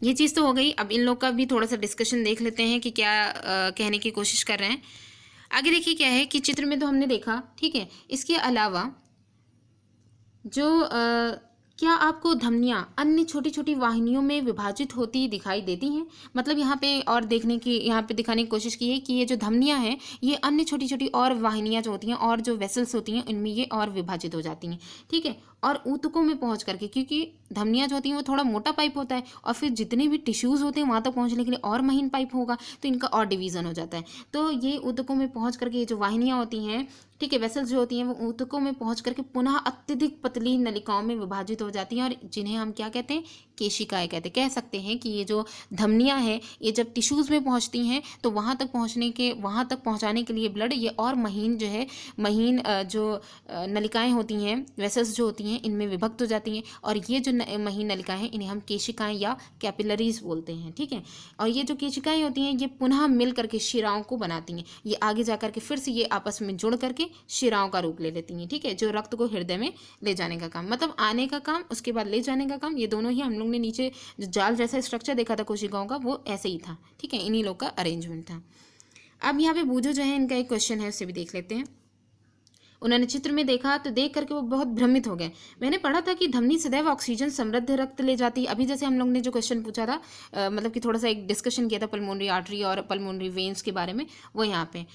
ये चीज़ तो हो गई। अब इन लोग का भी थोड़ा सा डिस्कशन देख लेते हैं कि क्या कहने की कोशिश कर रहे हैं। आगे देखिए क्या है कि चित्र में तो हमने देखा, ठीक है। इसके अलावा जो क्या आपको धमनियाँ अन्य छोटी छोटी वाहिनियों में विभाजित होती दिखाई देती हैं? मतलब यहाँ पे और देखने की, यहाँ पे दिखाने की कोशिश की है कि ये जो धमनियाँ हैं ये अन्य छोटी छोटी और वाहिनियाँ जो होती हैं और जो वेसल्स होती हैं इनमें ये और विभाजित हो जाती हैं, ठीक है। और ऊतकों में पहुँच करके, क्योंकि धमनियाँ जो होती हैं वो थोड़ा मोटा पाइप होता है और फिर जितने भी टिश्यूज़ होते हैं वहाँ तक पहुँचने के लिए और महीन पाइप होगा, तो इनका और डिवीज़न हो जाता है। तो ये ऊतकों में पहुँच करके ये जो वाहिनियाँ होती हैं, ठीक है, वेसल्स जो होती हैं वो ऊतकों में पहुंच करके पुनः अत्यधिक पतली नलिकाओं में विभाजित हो जाती हैं और जिन्हें हम क्या कहते हैं, केशिकाएं कहते हैं। कह सकते हैं कि ये जो धमनियां हैं ये जब टिश्यूज़ में पहुंचती हैं तो वहां तक पहुंचाने के लिए ब्लड ये और महीन जो है, महीन जो नलिकाएं होती हैं, वेसल्स जो होती हैं इनमें विभक्त हो जाती हैं और ये जो महीन नलिकाएं हैं इन्हें हम केशिकाएं या कैपिलरीज बोलते हैं, ठीक है। और ये जो केशिकाएं होती हैं ये पुनः मिल करके शिराओं को बनाती हैं। ये आगे जा करके फिर से ये आपस में जुड़ करके शिराओं का रूप ले लेती हैं, ठीक है, जो रक्त को हृदय में ले जाने का काम, मतलब आने का काम, उसके बाद ले जाने का काम, ये दोनों ही हम लोग ने नीचे जो जाल जैसा स्ट्रक्चर देखा था कोशिकाओं का वो ऐसे ही था, ठीक है, इन्हीं लोग का अरेंजमेंट था। अब यहाँ पे बूझो जो है इनका एक क्वेश्चन है उसे भी देख लेते हैं। उन्होंने चित्र में देखा तो देख करके वो बहुत भ्रमित हो गए। मैंने पढ़ा था कि धमनी सदैव ऑक्सीजन समृद्ध रक्त ले जाती है। अभी जैसे हम लोग ने जो क्वेश्चन पूछा था, मतलब कि थोड़ा सा एक डिस्कशन किया था पल्मोनरी आर्टरी और पल्मोनरी वेन्स के बारे में, वो यहाँ पे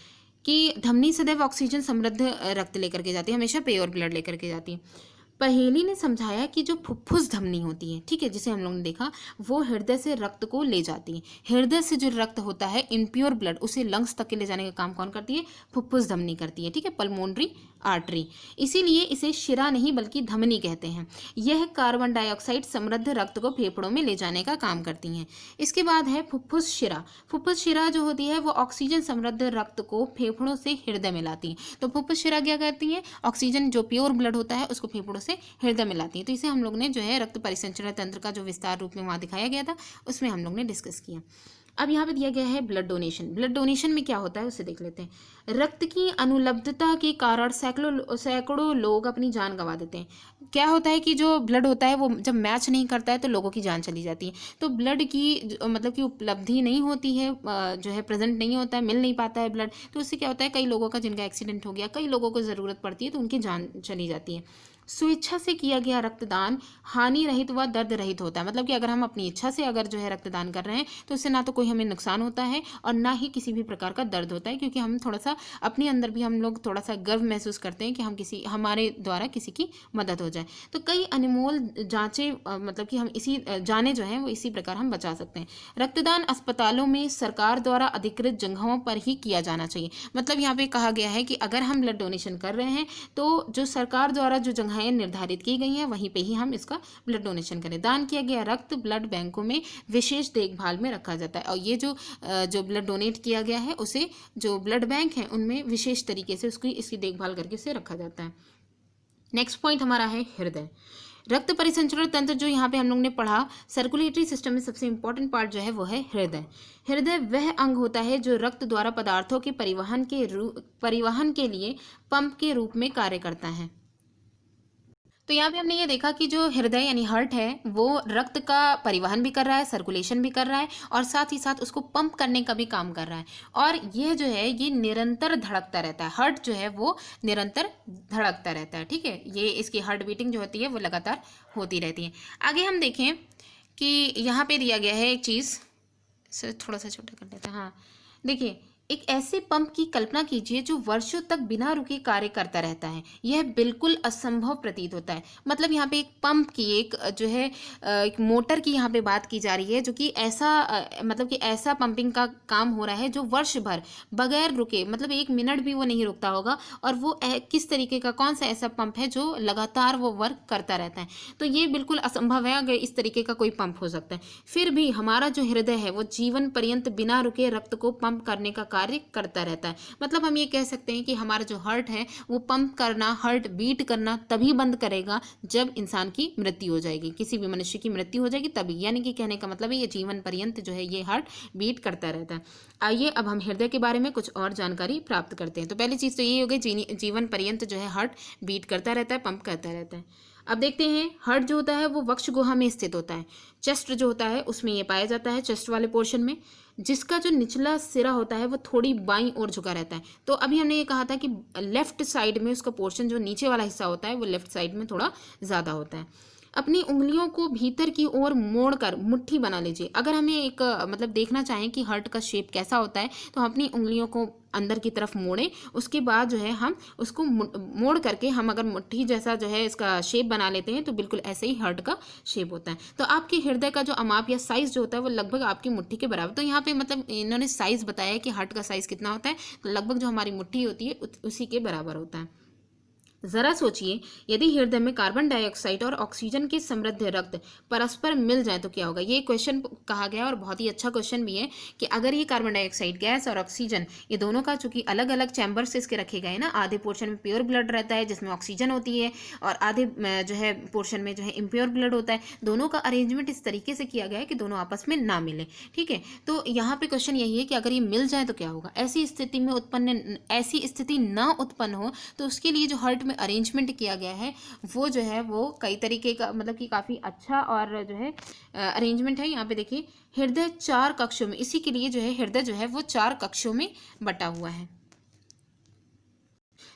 कि धमनी सदैव ऑक्सीजन समृद्ध रक्त लेकर के जाती है, हमेशा प्योर ब्लड लेकर के जाती है। पहेली ने समझाया कि जो फुफ्फुस धमनी होती है, ठीक है, जिसे हम लोग ने देखा, वो हृदय से रक्त को ले जाती है। हृदय से जो रक्त होता है इम्प्योर ब्लड, उसे लंग्स तक के ले जाने का काम कौन करती है, फुफ्फुस धमनी करती है, ठीक है, पल्मोनरी आर्टरी। इसीलिए इसे शिरा नहीं बल्कि धमनी कहते हैं। यह कार्बन डाइऑक्साइड समृद्ध रक्त को फेफड़ों में ले जाने का काम करती हैं। इसके बाद है फुफ्फुस शिरा। फुफ्फुस शिरा जो होती है वो ऑक्सीजन समृद्ध रक्त को फेफड़ों से हृदय में लाती है। तो फुफ्फुस शिरा क्या करती है, ऑक्सीजन जो प्योर ब्लड होता है उसको फेफड़ों से हृदय में लाती है। तो इसे हम लोग ने जो है रक्त परिसंचरण तंत्र का जो विस्तार रूप में वहाँ दिखाया गया था उसमें हम लोग ने डिस्कस किया। अब यहाँ पे दिया गया है ब्लड डोनेशन। ब्लड डोनेशन में क्या होता है उसे देख लेते हैं। रक्त की अनुपलब्धता के कारण सैकड़ों लोग अपनी जान गंवा देते हैं। क्या होता है कि जो ब्लड होता है वो जब मैच नहीं करता है तो लोगों की जान चली जाती है। तो ब्लड की मतलब कि उपलब्धि नहीं होती है, जो है प्रेजेंट नहीं होता है, मिल नहीं पाता है ब्लड, तो उससे क्या होता है कई लोगों का जिनका एक्सीडेंट हो गया, कई लोगों को ज़रूरत पड़ती है तो उनकी जान चली जाती है। स्वेच्छा से किया गया रक्तदान हानि रहित व दर्द रहित होता है। मतलब कि अगर हम अपनी इच्छा से अगर जो है रक्तदान कर रहे हैं तो उससे ना तो कोई हमें नुकसान होता है और ना ही किसी भी प्रकार का दर्द होता है, क्योंकि हम थोड़ा सा अपने अंदर भी हम लोग थोड़ा सा गर्व महसूस करते हैं कि हम हमारे द्वारा किसी की मदद हो जाए। तो कई अनमोल जांचें मतलब कि हम इसी जाने जो हैं वो इसी प्रकार हम बचा सकते हैं। रक्तदान अस्पतालों में सरकार द्वारा अधिकृत जगहों पर ही किया जाना चाहिए। मतलब यहाँ पे कहा गया है कि अगर हम ब्लड डोनेशन कर रहे हैं तो जो सरकार द्वारा जो जगहें निर्धारित की गई हैं वहीं पे ही हम इसका ब्लड डोनेशन करें। दान किया गया रक्त ब्लड बैंकों में विशेष देखभाल में रखा जाता है और ये जो ब्लड डोनेट किया गया है उसे जो ब्लड बैंक हैं उनमें विशेष तरीके से इसकी देखभाल करके इसे रखा जाता है। नेक्स्ट पॉइंट हमारा है हृदय। रक्त परिसंचरण तंत्र जो यहाँ पे हम लोग ने पढ़ा, सर्कुलेटरी सिस्टम में सबसे इंपॉर्टेंट पार्ट जो है वो है हृदय। हृदय वह अंग होता है जो रक्त द्वारा पदार्थों के परिवहन के लिए पंप के रूप में कार्य करता है। तो यहाँ पे हमने ये देखा कि जो हृदय यानी हार्ट है वो रक्त का परिवहन भी कर रहा है, सर्कुलेशन भी कर रहा है और साथ ही साथ उसको पंप करने का भी काम कर रहा है। और यह जो है ये निरंतर धड़कता रहता है। हार्ट जो है वो निरंतर धड़कता रहता है। ठीक है, ये इसकी हार्ट बीटिंग जो होती है वो लगातार होती रहती है। आगे हम देखें कि यहाँ पे दिया गया है एक चीज़, थोड़ा सा छोटा कर लेते हैं। हाँ देखिए, एक ऐसे पंप की कल्पना कीजिए जो वर्षों तक बिना रुके कार्य करता रहता है। यह बिल्कुल असंभव प्रतीत होता है। मतलब यहाँ पे एक पंप की एक जो है एक मोटर की यहाँ पे बात की जा रही है जो कि ऐसा मतलब कि ऐसा पंपिंग का काम हो रहा है जो वर्ष भर बगैर रुके, मतलब 1 मिनट भी वो नहीं रुकता होगा। और वो किस तरीके का कौन सा ऐसा पंप है जो लगातार वो वर्क करता रहता है। तो ये बिल्कुल असंभव है अगर इस तरीके का कोई पंप हो सकता है। फिर भी हमारा जो हृदय है वो जीवन पर्यंत बिना रुके रक्त को पंप करने का कार्य करता रहता है। मतलब हम ये कह सकते हैं कि हमारा जो हार्ट है वो पंप करना, हार्ट बीट करना तभी बंद करेगा जब इंसान की मृत्यु हो जाएगी, किसी भी मनुष्य की मृत्यु हो जाएगी तभी। यानी कि कहने का मतलब है ये जीवन पर्यंत जो है ये हार्ट बीट करता रहता है। आइए अब हम हृदय के बारे में कुछ और जानकारी प्राप्त करते हैं। तो पहली चीज़ तो ये हो गई, जीवन पर्यंत जो है हार्ट बीट करता रहता है, पंप करता रहता है। अब देखते हैं हार्ट जो होता है वो वक्ष गुहा में स्थित होता है। चेस्ट जो होता है उसमें ये पाया जाता है, चेस्ट वाले पोर्शन में, जिसका जो निचला सिरा होता है वो थोड़ी बाईं ओर झुका रहता है। तो अभी हमने ये कहा था कि लेफ्ट साइड में उसका पोर्शन जो नीचे वाला हिस्सा होता है वो लेफ्ट साइड में थोड़ा ज़्यादा होता है। अपनी उंगलियों को भीतर की ओर मोड़कर मुट्ठी बना लीजिए। अगर हमें एक मतलब देखना चाहें कि हार्ट का शेप कैसा होता है तो हम अपनी उंगलियों को अंदर की तरफ मोड़ें, उसके बाद जो है हम उसको मोड़ करके हम अगर मुट्ठी जैसा जो है इसका शेप बना लेते हैं तो बिल्कुल ऐसे ही हार्ट का शेप होता है। तो आपके हृदय का जो अमाप या साइज़ जो होता है वो लगभग आपकी मुट्ठी के बराबर। तो यहाँ पे मतलब इन्होंने साइज़ बताया है कि हार्ट का साइज़ कितना होता है, तो लगभग जो हमारी मुट्ठी होती है उसी के बराबर होता है। जरा सोचिए, यदि हृदय में कार्बन डाइऑक्साइड और ऑक्सीजन के समृद्ध रक्त परस्पर मिल जाए तो क्या होगा। ये क्वेश्चन कहा गया और बहुत ही अच्छा क्वेश्चन भी है कि अगर ये कार्बन डाइऑक्साइड गैस और ऑक्सीजन ये दोनों का चूंकि अलग अलग चैम्बर से इसके रखे गए ना, आधे पोर्शन में प्योर ब्लड रहता है जिसमें ऑक्सीजन होती है और आधे जो है पोर्शन में जो है इम्प्योर ब्लड होता है। दोनों का अरेंजमेंट इस तरीके से किया गया है कि दोनों आपस में ना मिले। ठीक है, तो यहाँ पे क्वेश्चन यही है कि अगर ये मिल जाए तो क्या होगा। ऐसी स्थिति ना उत्पन्न हो तो उसके लिए जो हार्ट में अरेंजमेंट किया गया है वो जो है वो कई तरीके का मतलब कि काफ़ी अच्छा और जो है अरेंजमेंट है। यहाँ पे देखिए, हृदय 4 कक्षों में, इसी के लिए जो है हृदय जो है वो 4 कक्षों में बटा हुआ है।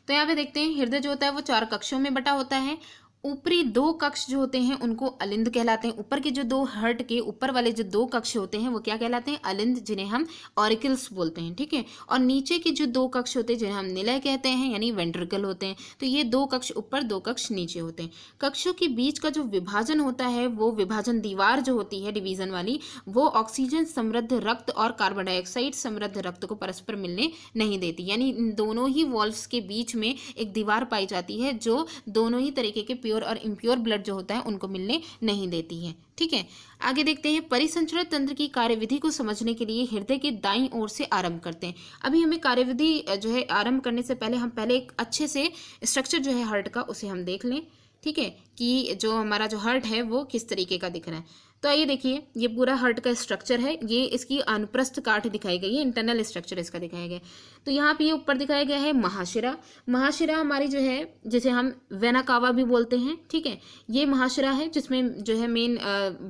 तो यहाँ पे देखते हैं हृदय जो होता है वो 4 कक्षों में बटा होता है। ऊपरी 2 कक्ष जो होते हैं उनको अलिंद कहलाते हैं। ऊपर के जो 2 हार्ट के ऊपर वाले जो 2 कक्ष होते हैं वो क्या कहलाते हैं, अलिंद, जिन्हें हम ऑरिकल्स बोलते हैं। ठीक है, और नीचे के जो 2 कक्ष होते हैं जिन्हें हम निलय कहते हैं यानी वेंट्रिकल होते हैं। तो ये 2 कक्ष ऊपर 2 कक्ष नीचे होते हैं। कक्षों के बीच का जो विभाजन होता है वो विभाजन दीवार जो होती है डिवीजन वाली, वो ऑक्सीजन समृद्ध रक्त और कार्बन डाइऑक्साइड समृद्ध रक्त को परस्पर मिलने नहीं देती। यानी इन दोनों ही वॉल्व्स के बीच में एक दीवार पाई जाती है जो दोनों ही तरीके के प्योर और इम्प्योर ब्लड जो होता है उनको मिलने नहीं देती है। ठीक है, आगे देखते हैं परिसंचरण तंत्र की कार्यविधि को समझने के लिए हृदय के दाईं ओर से आरंभ करते हैं। अभी हमें कार्यविधि जो है आरंभ करने से पहले हम पहले एक अच्छे से स्ट्रक्चर जो है हार्ट का उसे हम देख लें। ठीक है, कि जो हमारा जो हार्ट है वो किस तरीके का दिख रहा है। तो आइए देखिए, ये पूरा हार्ट का स्ट्रक्चर है, ये इसकी अनुप्रस्थ काट दिखाई गई है, इंटरनल स्ट्रक्चर इसका दिखाया गया है। तो यहाँ पे ये ऊपर दिखाया गया है महाशिरा। महाशिरा हमारी जो है, जिसे हम वेना कावा भी बोलते हैं, ठीक है, ये महाशिरा है जिसमें जो है मेन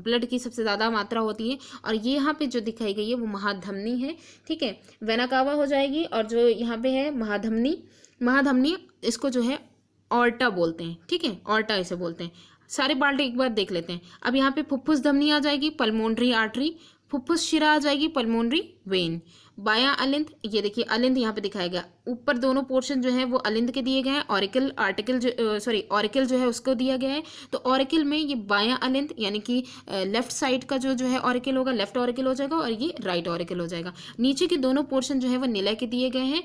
ब्लड की सबसे ज़्यादा मात्रा होती है। और ये यहाँ पे जो दिखाई गई है वो महाधमनी है, ठीक है, वेना कावा हो जाएगी। और जो यहाँ पे है महाधमनी, महाधमनी इसको जो है ऑर्टा बोलते हैं, ठीक है, ऑर्टा इसे बोलते हैं। सारे पार्ट एक बार देख लेते हैं। अब यहाँ पे फुफ्फुस धमनी आ जाएगी, पल्मोनरी आर्टरी, फुफ्फुस शिरा आ जाएगी, पल्मोनरी वेन। बायां अलिंद, ये देखिए अलिंद यहाँ पे दिखाया गया, ऊपर दोनों पोर्शन जो है वो अलिंद के दिए गए हैं, ऑरिकल आर्टिकल ऑरिकल जो है उसको दिया गया है। तो ऑरिकल में ये बायां अलिंद यानी कि लेफ्ट साइड का जो है ऑरिकल होगा, लेफ्ट ऑरिकल हो जाएगा, और ये राइट ऑरिकल हो जाएगा। नीचे के दोनों पोर्शन जो है वो निलय के दिए गए हैं,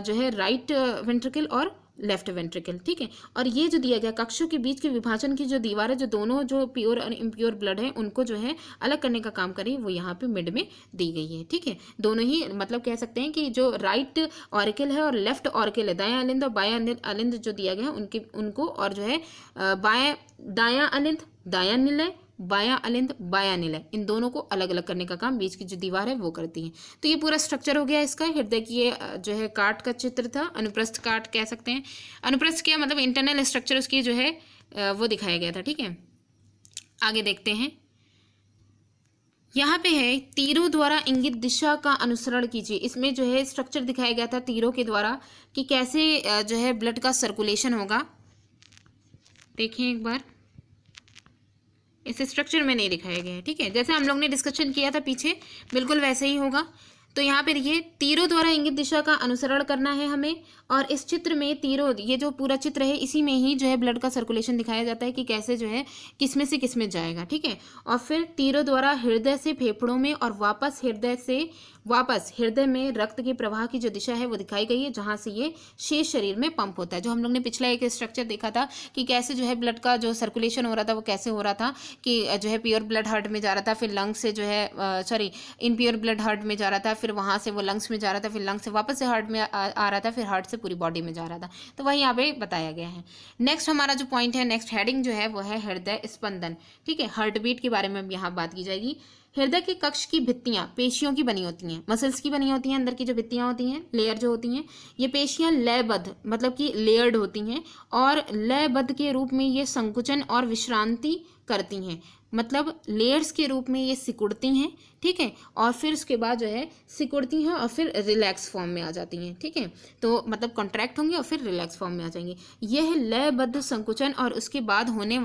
जो है राइट वेंट्रिकल और लेफ्ट वेंट्रिकल, ठीक है। और ये जो दिया गया कक्षों के बीच के विभाजन की जो दीवार है, जो दोनों जो प्योर और इम्प्योर ब्लड है उनको जो है अलग करने का काम करी, वो यहाँ पे मिड में दी गई है, ठीक है। दोनों ही मतलब कह सकते हैं कि जो राइट ऑरिकल है और लेफ्ट ऑरिकल है, दायां अलिंद और बायां अलिंद जो दिया गया है उनको और जो है दायां अलिंद दायां निलय, बायां अलिंद बायां निलय, इन दोनों को अलग अलग करने का काम बीच की जो दीवार है वो करती है। तो ये पूरा स्ट्रक्चर हो गया इसका। हृदय की ये जो है काट का चित्र था, अनुप्रस्थ काट कह सकते हैं। अनुप्रस्थ क्या मतलब इंटरनल स्ट्रक्चर उसकी जो है वो दिखाया गया था, ठीक है। आगे देखते हैं, यहाँ पे है तीरों द्वारा इंगित दिशा का अनुसरण कीजिए। इसमें जो है स्ट्रक्चर दिखाया गया था तीरों के द्वारा कि कैसे जो है ब्लड का सर्कुलेशन होगा। देखिए एक बार, इस स्ट्रक्चर में नहीं दिखाया गया है, ठीक है, जैसे हम लोग ने डिस्कशन किया था पीछे बिल्कुल वैसे ही होगा। तो यहाँ पे देखिए तीरों द्वारा इंगित दिशा का अनुसरण करना है हमें। और इस चित्र में तीरों, ये जो पूरा चित्र है इसी में ही जो है ब्लड का सर्कुलेशन दिखाया जाता है कि कैसे जो है किसमें से किसमें जाएगा, ठीक है। और फिर तीरों द्वारा हृदय से फेफड़ों में और वापस हृदय से वापस हृदय में रक्त के प्रवाह की जो दिशा है वो दिखाई गई है, जहाँ से ये शेष शरीर में पंप होता है। जो हम लोग ने पिछला एक स्ट्रक्चर देखा था कि कैसे जो है ब्लड का जो सर्कुलेशन हो रहा था वो कैसे हो रहा था कि जो है प्योर ब्लड हार्ट में जा रहा था, फिर लंग्स से जो है सॉरी इनप्योर ब्लड हार्ट में जा रहा था, फिर वहाँ से वो लंग्स में जा रहा था, फिर लंग्स से वापस से हार्ट में आ रहा था, फिर हार्ट से पूरी बॉडी में जा रहा था। तो वही यहाँ पे बताया गया है। नेक्स्ट हमारा जो पॉइंट है, नेक्स्ट हेडिंग जो है वो है हृदय स्पंदन, ठीक है। हार्ट बीट के बारे में यहाँ बात की जाएगी। हृदय के कक्ष की भित्तियां पेशियों की बनी होती हैं, मसल्स की बनी होती हैं, अंदर की जो भित्तियां होती हैं, लेयर जो होती हैं, ये पेशियां लयबद्ध मतलब कि लेयर्ड होती हैं और लयबद्ध के रूप में ये संकुचन और विश्रांति करती हैं, मतलब लेयर्स के रूप में ये सिकुड़ती हैं, ठीक है। और फिर उसके बाद जो है सिकुड़ती हैं और फिर रिलैक्स फॉर्म में आ जाती हैं, ठीक है। तो मतलब कॉन्ट्रैक्ट होंगी और फिर रिलैक्स फॉर्म में आ जाएंगी। यह लयबद्ध संकुचन और उसके बाद होने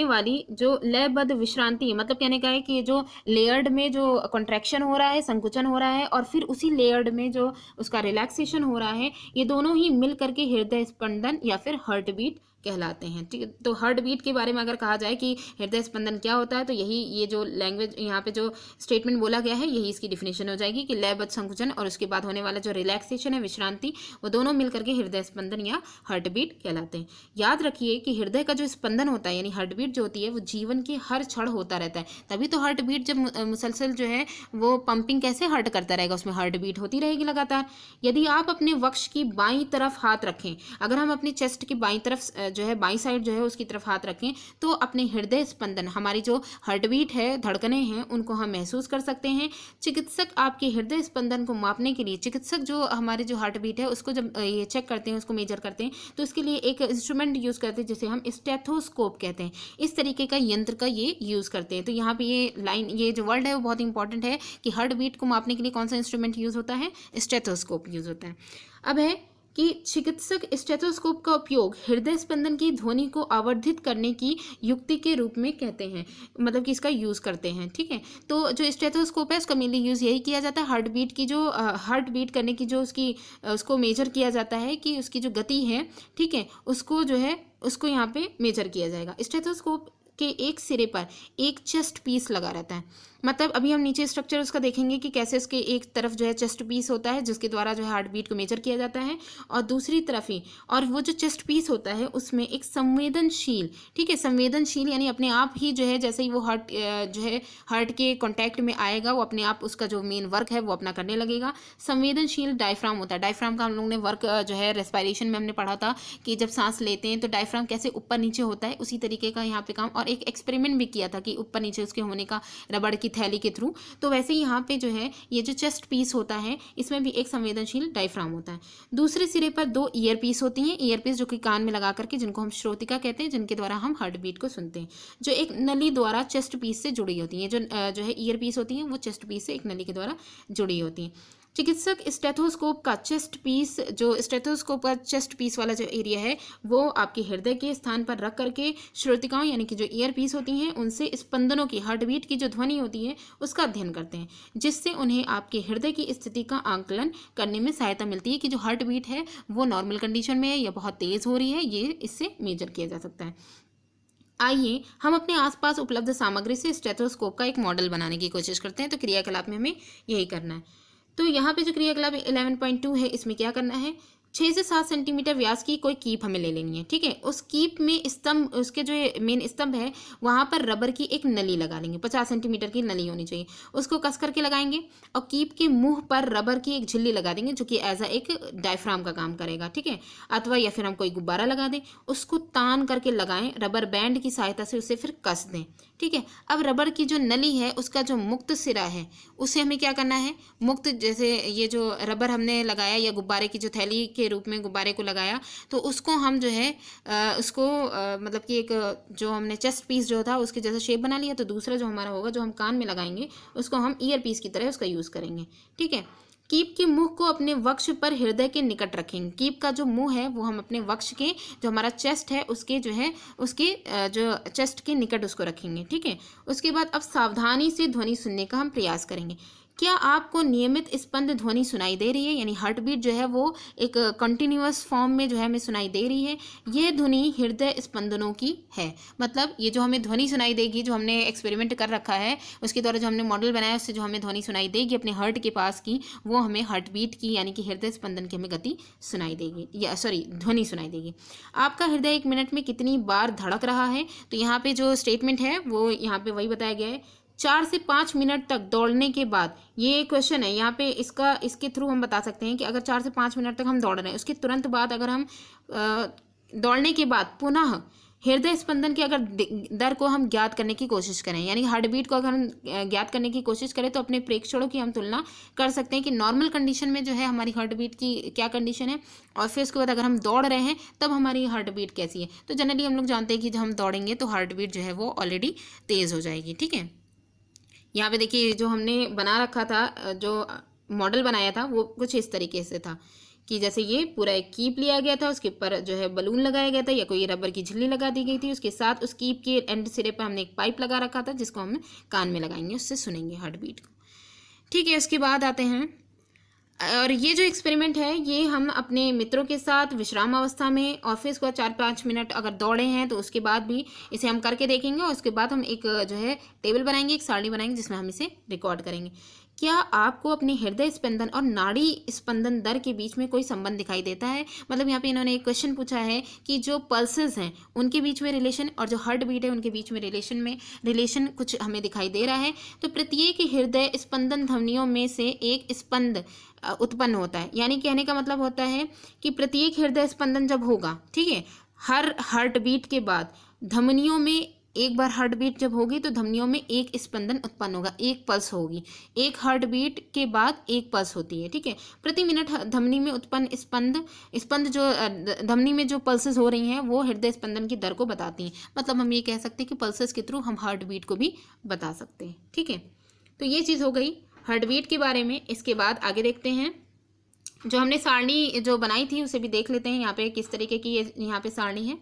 वाली जो लयबद्ध विश्रांति, मतलब कहने का है कि जो लेयर्ड में जो कॉन्ट्रैक्शन हो रहा है, संकुचन हो रहा है, और फिर उसी लेयर्ड में जो उसका रिलैक्सेशन हो रहा है, ये दोनों ही मिल करके हृदय स्पंदन या फिर हार्ट बीट कहलाते हैं, ठीक है। तो हार्ट बीट के बारे में अगर कहा जाए कि हृदय स्पंदन क्या होता है, तो यही ये जो लैंग्वेज यहाँ पे जो स्टेटमेंट बोला गया है यही इसकी डिफिनेशन हो जाएगी कि लयबद्ध संकुचन और उसके बाद होने वाला जो रिलैक्सेशन है, विश्रांति, वो दोनों मिलकर के हृदय स्पंदन या हार्ट बीट कहलाते हैं। याद रखिए कि हृदय का जो स्पंदन होता है यानी हार्ट बीट जो होती है वो जीवन के हर क्षण होता रहता है। तभी तो हार्ट बीट जब मुसलसल जो है वो पंपिंग कैसे हार्ट करता रहेगा, उसमें हार्ट बीट होती रहेगी लगातार। यदि आप अपने वक्ष की बाईं तरफ हाथ रखें, अगर हम अपनी चेस्ट की बाईं तरफ जो है बाईं साइड जो है उसकी तरफ हाथ रखें, तो अपने हृदय स्पंदन, हमारी जो हार्ट बीट है, धड़कनें हैं, उनको हम महसूस कर सकते हैं। चिकित्सक आपके हृदय स्पंदन को मापने के लिए, चिकित्सक जो हमारे जो हार्ट बीट है उसको जब ये चेक करते हैं, उसको मेजर करते हैं, तो इसके लिए एक इंस्ट्रूमेंट यूज़ करते हैं जिसे हम स्टेथोस्कोप कहते हैं। इस तरीके का यंत्र का ये यूज़ करते हैं। तो यहाँ पे ये लाइन, ये जो वर्ड है वो बहुत इंपॉर्टेंट है कि हार्ट बीट को मापने के लिए कौन सा इंस्ट्रूमेंट यूज़ होता है, स्टेथोस्कोप यूज़ होता है। अब है कि चिकित्सक स्टेथोस्कोप का उपयोग हृदय स्पंदन की ध्वनि को आवर्धित करने की युक्ति के रूप में कहते हैं, मतलब कि इसका यूज़ करते हैं, ठीक है। तो जो स्टेथोस्कोप है उसका मेनली यूज़ यही किया जाता है, हार्ट बीट की जो हार्ट बीट करने की जो उसको मेजर किया जाता है कि उसकी जो गति है, ठीक है, उसको जो है उसको यहाँ पे मेजर किया जाएगा। स्टेथोस्कोप के एक सिरे पर एक चेस्ट पीस लगा रहता है, मतलब अभी हम नीचे स्ट्रक्चर उसका देखेंगे कि कैसे उसके एक तरफ जो है चेस्ट पीस होता है जिसके द्वारा जो है हार्ट बीट को मेजर किया जाता है, और दूसरी तरफ ही, और वो जो चेस्ट पीस होता है उसमें एक संवेदनशील, ठीक है, संवेदनशील यानी अपने आप ही जो है जैसे ही वो हार्ट जो है हार्ट के कॉन्टैक्ट में आएगा वो अपने आप उसका जो मेन वर्क है वो अपना करने लगेगा। संवेदनशील डायफ्राम होता है। डायफ्राम का हम लोग ने वर्क जो है रेस्पिरेशन में हमने पढ़ा था कि जब सांस लेते हैं तो डायफ्राम कैसे ऊपर नीचे होता है, उसी तरीके का यहाँ पे काम। और और एक एक्सपेरिमेंट भी किया था कि ऊपर नीचे उसके होने का रबड़ की थैली के थ्रू। तो वैसे ही यहाँ पे जो है ये जो चेस्ट पीस होता है इसमें भी एक संवेदनशील डायफ्राम होता है। दूसरे सिरे पर 2 ईयर पीस होती हैं, ईयर पीस जो कि कान में लगा करके, जिनको हम श्रोतिका कहते हैं, जिनके द्वारा हम हार्ट बीट को सुनते हैं, जो एक नली द्वारा चेस्ट पीस से जुड़ी होती हैं। जो है ईयर पीस होती हैं वो चेस्ट पीस से एक नली के द्वारा जुड़ी होती हैं। चिकित्सक स्टेथोस्कोप का चेस्ट पीस, जो स्टेथोस्कोप का चेस्ट पीस वाला जो एरिया है वो आपके हृदय के स्थान पर रख करके श्रोतिकाओं यानी कि जो ईयर पीस होती हैं उनसे स्पंदनों की, हार्ट बीट की जो ध्वनि होती है उसका अध्ययन करते हैं, जिससे उन्हें आपके हृदय की स्थिति का आंकलन करने में सहायता मिलती है कि जो हार्ट बीट है वो नॉर्मल कंडीशन में है या बहुत तेज़ हो रही है, ये इससे मेजर किया जा सकता है। आइए हम अपने आसपास उपलब्ध सामग्री से स्टेथोस्कोप का एक मॉडल बनाने की कोशिश करते हैं। तो क्रियाकलाप में हमें यही करना है। तो यहाँ पे जो क्रियाकलाप 11.2 है इसमें क्या करना है, 6 से 7 सेंटीमीटर व्यास की कोई कीप हमें ले लेनी है। ठीक है, उस कीप में स्तंभ, उसके जो मेन स्तंभ है वहाँ पर रबर की एक नली लगा लेंगे, 50 सेंटीमीटर की नली होनी चाहिए, उसको कस करके लगाएंगे और कीप के मुंह पर रबर की एक झिल्ली लगा देंगे जो कि एज अ एक डायफ्राम का काम करेगा। ठीक है, अथवा या फिर हम कोई गुब्बारा लगा दें, उसको तान करके लगाएं, रबर बैंड की सहायता से उसे फिर कस दें। ठीक है, अब रबर की जो नली है उसका जो मुक्त सिरा है उसे हमें क्या करना है, मुक्त, जैसे ये जो रबर हमने लगाया या गुब्बारे की जो थैली के रूप में गुब्बारे को लगाया, तो उसको हम जो है उसको मतलब कि एक जो हमने चेस्ट पीस जो था उसके जैसा शेप बना लिया, तो दूसरा जो हमारा होगा जो हम कान में लगाएंगे उसको हम ईयर पीस की तरह उसका यूज़ करेंगे। ठीक है, कीप के मुंह को अपने वक्ष पर हृदय के निकट रखेंगे। कीप का जो मुंह है वो हम अपने वक्ष के, जो हमारा चेस्ट है उसके जो है उसके जो चेस्ट के निकट उसको रखेंगे। ठीक है, उसके बाद अब सावधानी से ध्वनि सुनने का हम प्रयास करेंगे। क्या आपको नियमित स्पंद ध्वनि सुनाई दे रही है, यानी हार्ट बीट जो है वो एक कंटिन्यूअस फॉर्म में जो है हमें सुनाई दे रही है। यह ध्वनि हृदय स्पंदनों की है, मतलब ये जो हमें ध्वनि सुनाई देगी, जो हमने एक्सपेरिमेंट कर रखा है उसके द्वारा जो हमने मॉडल बनाया उससे जो हमें ध्वनि सुनाई देगी अपने हार्ट के पास की, वो हमें हार्ट बीट की यानी कि हृदय स्पंदन की हमें गति सुनाई देगी, या सॉरी ध्वनि सुनाई देगी। आपका हृदय 1 मिनट में कितनी बार धड़क रहा है, तो यहाँ पे जो स्टेटमेंट है वो यहाँ पे वही बताया गया है। 4 से 5 मिनट तक दौड़ने के बाद, ये क्वेश्चन है यहाँ पे, इसके थ्रू हम बता सकते हैं कि अगर 4 से 5 मिनट तक हम दौड़ रहे हैं, उसके तुरंत बाद अगर हम दौड़ने के बाद पुनः हृदय स्पंदन के अगर दर को हम ज्ञात करने की कोशिश करें, यानी हार्ट बीट को अगर हम ज्ञात करने की कोशिश करें, तो अपने प्रेक्षणों की हम तुलना कर सकते हैं कि नॉर्मल कंडीशन में जो है हमारी हार्ट बीट की क्या कंडीशन है, और फिर उसके बाद अगर हम दौड़ रहे हैं तब हमारी हार्ट बीट कैसी है। तो जनरली हम लोग जानते हैं कि जब हम दौड़ेंगे तो हार्ट बीट जो है वो ऑलरेडी तेज़ हो जाएगी। ठीक है, यहाँ पे देखिए जो हमने बना रखा था, जो मॉडल बनाया था वो कुछ इस तरीके से था कि जैसे ये पूरा एक कीप लिया गया था, उसके ऊपर जो है बलून लगाया गया था या कोई रबर की झिल्ली लगा दी गई थी, उसके साथ उस कीप के एंड सिरे पर हमने एक पाइप लगा रखा था जिसको हम कान में लगाएंगे, उससे सुनेंगे हार्ट बीट को। ठीक है, उसके बाद आते हैं, और ये जो एक्सपेरिमेंट है ये हम अपने मित्रों के साथ विश्राम अवस्था में और फिर उसके बाद 4-5 मिनट अगर दौड़े हैं तो उसके बाद भी इसे हम करके देखेंगे, और उसके बाद हम एक जो है टेबल बनाएंगे, एक सारणी बनाएंगे जिसमें हम इसे रिकॉर्ड करेंगे। क्या आपको अपने हृदय स्पंदन और नाड़ी स्पंदन दर के बीच में कोई संबंध दिखाई देता है? मतलब यहाँ पे इन्होंने एक क्वेश्चन पूछा है कि जो पल्सेस हैं उनके बीच में रिलेशन और जो हार्ट बीट है उनके बीच में रिलेशन कुछ हमें दिखाई दे रहा है। तो प्रत्येक हृदय स्पंदन ध्वनियों में से एक स्पंद उत्पन्न होता है, यानी कहने का मतलब होता है कि प्रत्येक हृदय स्पंदन जब होगा, ठीक है, हर हार्ट बीट के बाद धमनियों में एक बार हार्ट बीट जब होगी तो धमनियों में एक स्पंदन उत्पन्न होगा, एक पल्स होगी, एक हार्ट बीट के बाद एक पल्स होती है। ठीक है, प्रति मिनट धमनी में उत्पन्न स्पंद जो धमनी में जो पल्सेस हो रही हैं वो हृदय स्पंदन की दर को बताती हैं। मतलब हम ये कह सकते हैं कि पल्सेस के थ्रू हम हार्ट बीट को भी बता सकते हैं। ठीक है, तो ये चीज़ हो गई हार्ट बीट के बारे में। इसके बाद आगे देखते हैं, जो हमने सारणी जो बनाई थी उसे भी देख लेते हैं यहाँ पे किस तरीके की ये यहाँ पे सारणी है।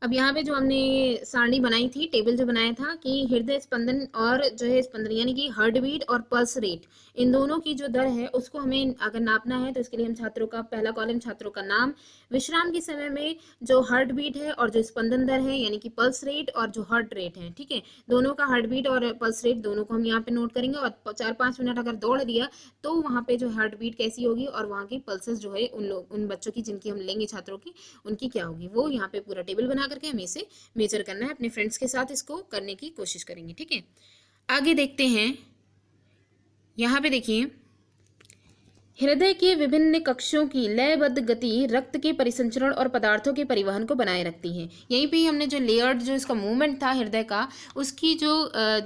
अब यहाँ पे जो हमने सारणी बनाई थी, टेबल जो बनाया था कि हृदय स्पंदन और जो है स्पंदन यानी कि हार्ट बीट और पल्स रेट, इन दोनों की जो दर है उसको हमें अगर नापना है तो इसके लिए हम छात्रों का पहला कॉलम, छात्रों का नाम, विश्राम के समय में जो हार्ट बीट है और जो स्पंदन दर है यानी कि पल्स रेट और जो हार्ट रेट है, ठीक है, दोनों का हार्ट बीट और पल्स रेट दोनों को हम यहाँ पे नोट करेंगे। और 4-5 मिनट अगर दौड़ दिया तो वहाँ पे जो हार्ट बीट कैसी होगी और वहाँ की पल्सेस जो है उन बच्चों की जिनकी हम लेंगे छात्रों की, उनकी क्या होगी, वो यहाँ पे पूरा टेबल बना करके हमें इसे मेजर करना है। अपने फ्रेंड्स के साथ इसको करने की कोशिश करेंगे। ठीक है, आगे देखते हैं। यहाँ पे देखिए हृदय के विभिन्न कक्षों की लयबद्ध गति रक्त के परिसंचरण और पदार्थों के परिवहन को बनाए रखती है। यहीं पे ही हमने जो लेयर्ड जो इसका मूवमेंट था हृदय का, उसकी जो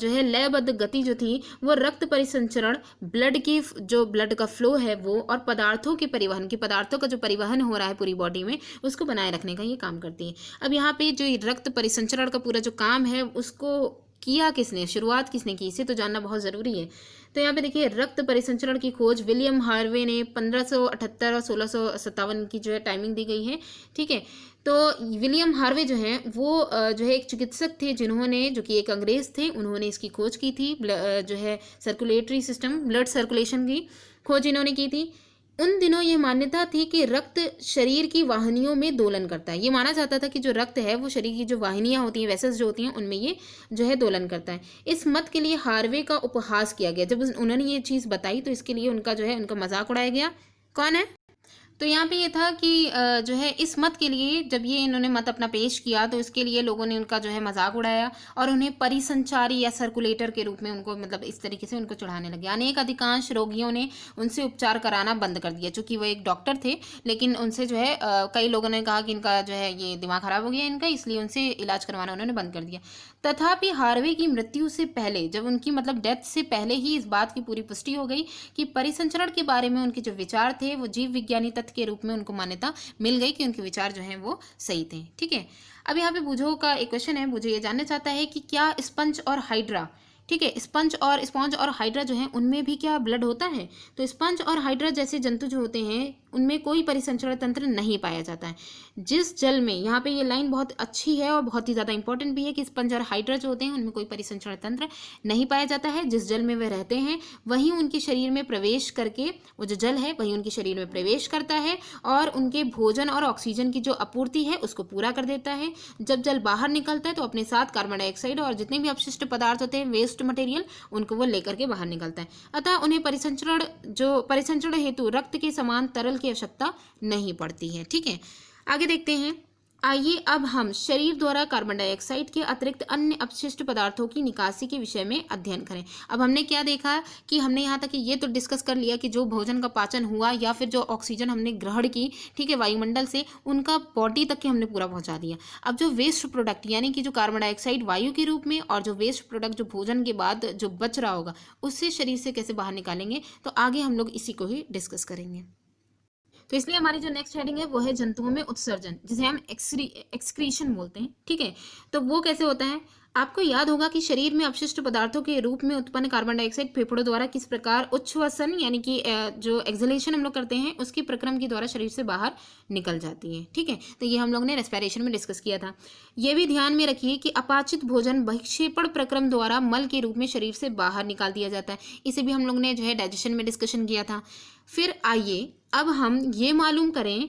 है लयबद्ध गति जो थी वो रक्त परिसंचरण, ब्लड का फ्लो है वो, और पदार्थों के परिवहन, पदार्थों का जो परिवहन हो रहा है पूरी बॉडी में, उसको बनाए रखने का ये काम करती है। अब यहाँ पे जो रक्त परिसंचरण का पूरा जो काम है उसको किया किसने, शुरुआत किसने की, इसे तो जानना बहुत ज़रूरी है। तो यहाँ पे देखिए रक्त परिसंचरण की खोज विलियम हार्वे ने 1578 और 1657 की जो है टाइमिंग दी गई है। ठीक है, तो विलियम हार्वे जो है वो जो है एक चिकित्सक थे जिन्होंने, जो कि एक अंग्रेज थे, उन्होंने इसकी खोज की थी। जो है सर्कुलेटरी सिस्टम, ब्लड सर्कुलेशन की खोज इन्होंने की थी। उन दिनों ये मान्यता थी कि रक्त शरीर की वाहिनियों में दोलन करता है। ये माना जाता था कि जो रक्त है वो शरीर की जो वाहिनियां होती हैं, वेसल्स जो होती हैं, उनमें ये जो है दोलन करता है। इस मत के लिए हार्वे का उपहास किया गया। जब उन्होंने ये चीज़ बताई तो इसके लिए उनका जो है उनका मजाक उड़ाया गया। कौन है? तो यहाँ पे ये था कि जो है इस मत के लिए जब ये इन्होंने मत अपना पेश किया तो इसके लिए लोगों ने उनका जो है मजाक उड़ाया और उन्हें परिसंचारी या सर्कुलेटर के रूप में उनको, मतलब इस तरीके से उनको चढ़ाने लगे। अनेक अधिकांश रोगियों ने उनसे उपचार कराना बंद कर दिया। चूंकि वो एक डॉक्टर थे, लेकिन उनसे जो है कई लोगों ने कहा कि इनका जो है ये दिमाग खराब हो गया इनका, इसलिए उनसे इलाज करवाना उन्होंने बंद कर दिया। तथापि हार्वे की मृत्यु से पहले, जब उनकी मतलब डेथ से पहले ही इस बात की पूरी पुष्टि हो गई कि परिसंचरण के बारे में उनके जो विचार थे वो जीव विज्ञानी तथ्य के रूप में उनको मान्यता मिल गई कि उनके विचार जो हैं वो सही थे। ठीक है, अब यहाँ पे बुझो का एक क्वेश्चन है। बुझो ये जानना चाहता है कि क्या स्पंज और हाइड्रा, ठीक है, स्पंज और हाइड्रा जो है उनमें भी क्या ब्लड होता है? तो स्पंज और हाइड्रा जैसे जंतु जो होते हैं उनमें कोई परिसंचरण तंत्र नहीं पाया जाता है। जिस जल में, यहाँ पे ये लाइन बहुत अच्छी है और बहुत ही ज़्यादा इंपॉर्टेंट भी है कि स्पंज और हाइड्रा जो होते हैं उनमें कोई परिसंचरण तंत्र नहीं पाया जाता है। जिस जल में वे रहते हैं वहीं उनके शरीर में प्रवेश करके, वो जो जल है वहीं उनके शरीर में प्रवेश करता है और उनके भोजन और ऑक्सीजन की जो आपूर्ति है उसको पूरा कर देता है। जब जल बाहर निकलता है तो अपने साथ कार्बन डाइऑक्साइड और जितने भी अपशिष्ट पदार्थ होते हैं, वेस्ट मटेरियल, उनको वो लेकर के बाहर निकलता है। अतः उन्हें परिसंचरण हेतु रक्त के समान तरल की आवश्यकता नहीं पड़ती है। ठीक है, आगे देखते हैं। आइए अब हम शरीर द्वारा कार्बन डाइऑक्साइड के अतिरिक्त अन्य अपशिष्ट पदार्थों की निकासी के विषय में अध्ययन करें। अब हमने क्या देखा कि हमने यहाँ तक ये तो डिस्कस कर लिया कि जो भोजन का पाचन हुआ या फिर जो ऑक्सीजन हमने ग्रहण की, ठीक है, वायुमंडल से, उनका बॉडी तक के हमने पूरा पहुँचा दिया। अब जो वेस्ट प्रोडक्ट यानी कि जो कार्बन डाइऑक्साइड वायु के रूप में और जो वेस्ट प्रोडक्ट जो भोजन के बाद जो बच रहा होगा उससे शरीर से कैसे बाहर निकालेंगे, तो आगे हम लोग इसी को ही डिस्कस करेंगे। तो इसलिए हमारी जो नेक्स्ट हेडिंग है वो है जंतुओं में उत्सर्जन, जिसे हम एक्सक्रीशन बोलते हैं। ठीक है, तो वो कैसे होता है? आपको याद होगा कि शरीर में अपशिष्ट पदार्थों के रूप में उत्पन्न कार्बन डाइऑक्साइड फेफड़ों द्वारा किस प्रकार उच्छ्वसन यानी कि जो एक्सहेलेशन हम लोग करते हैं उसके प्रक्रम के द्वारा शरीर से बाहर निकल जाती है। ठीक है, तो ये हम लोग ने रेस्पिरेशन में डिस्कस किया था। ये भी ध्यान में रखिए कि अपाचित भोजन बहिक्षेपण प्रक्रम द्वारा मल के रूप में शरीर से बाहर निकाल दिया जाता है। इसे भी हम लोग ने जो है डाइजेशन में डिस्कशन किया था। फिर आइए अब हम ये मालूम करें